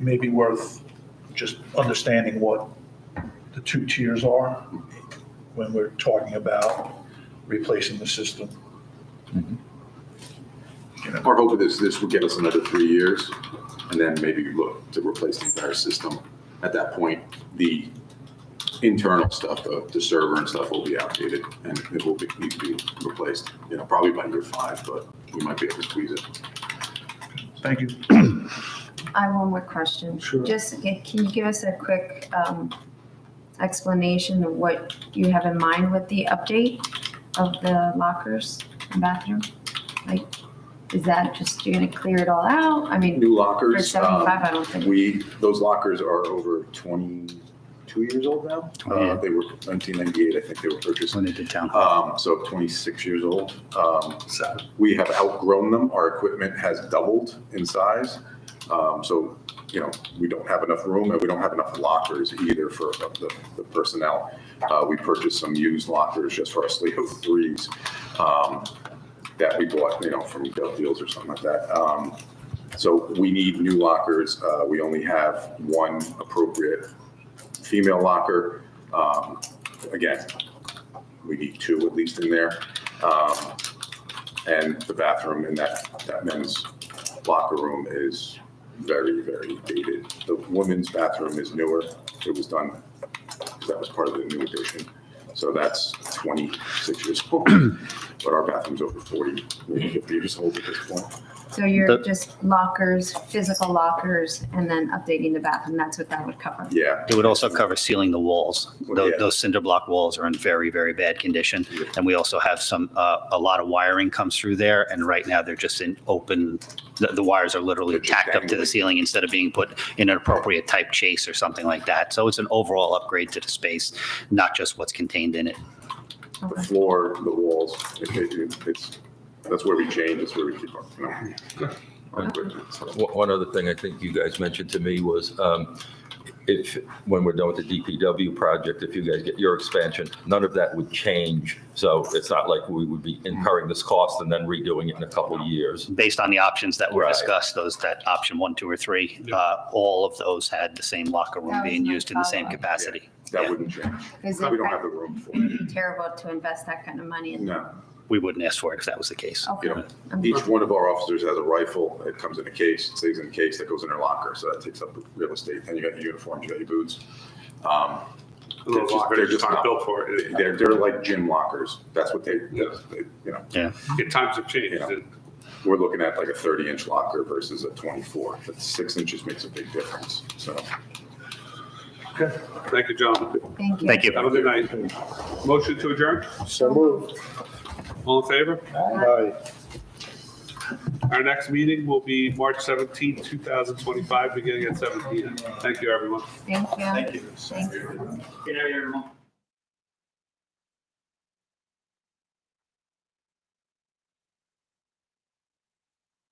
maybe worth just understanding what the 2 tiers are when we're talking about replacing the system. Our hope is this will get us another 3 years, and then maybe look to replace the entire system. At that point, the internal stuff, the server and stuff will be outdated, and it will need to be replaced, probably by year 5, but we might be able to squeeze it. Thank you. I have one more question. Sure. Just, can you give us a quick explanation of what you have in mind with the update of the lockers and bathroom? Like, is that just, you're gonna clear it all out? I mean, New for lockers, 75, I don't think. those lockers are over 22 years old now. They were 1998, I think they were purchased. When they did town hall. So 26 years old. We have outgrown them. Our equipment has doubled in size. So, we don't have enough room and we don't have enough lockers either for the personnel. We purchased some used lockers just for our Sleo 3s that we bought, from Gov Deals or something like that. So we need new lockers. We only have one appropriate female locker. Again, we need 2 at least in there. And the bathroom in that men's locker room is very, very dated. The women's bathroom is newer. It was done, that was part of the new addition. So that's 26 years old. But our bathroom's over 40, maybe 50 years old at this point. So you're just lockers, physical lockers, and then updating the bathroom, that's what that would cover? Yeah. It would also cover sealing the walls. Those cinder block walls are in very, very bad condition. And we also have a lot of wiring comes through there. And right now they're just in open, the wires are literally tacked up to the ceiling instead of being put in an appropriate type chase or something like that. So it's an overall upgrade to the space, not just what's contained in it. The floor, the walls, that's where we change, that's where we keep our equipment. So, One other thing I think you guys mentioned to me was when we're done with the DPW project, if you guys get your expansion, none of that would change. So it's not like we would be incurring this cost and then redoing it in a couple of years. Based on the options that were Right. discussed, that option 1, 2, or 3, all of those had the same locker room That was being my used in the same follow-up. capacity. That wouldn't change. Because We don't have the room for it. it'd be terrible to invest that kind of money in. No. We wouldn't ask for it if that was the case. Okay. Each one of our officers has a rifle. It comes in a case, it stays in a case that goes in their locker. So that takes up real estate. Then you got your uniforms, you got your boots. Those lockers are not built for it. They're like gym lockers. That's what they. Yeah. Times have changed. Yeah. We're looking at like a 30-inch locker versus a 24. But 6 inches makes a big difference. So. Okay. Thank you, gentlemen. Thank you. Thank you. Have a good night. Motion to adjourn? So moved. All in favor? Aye. Our next meeting will be March 17, 2025, beginning at 7 p.m. Thank you, everyone. Thank you. Thank you. Thank you. Good night, everyone.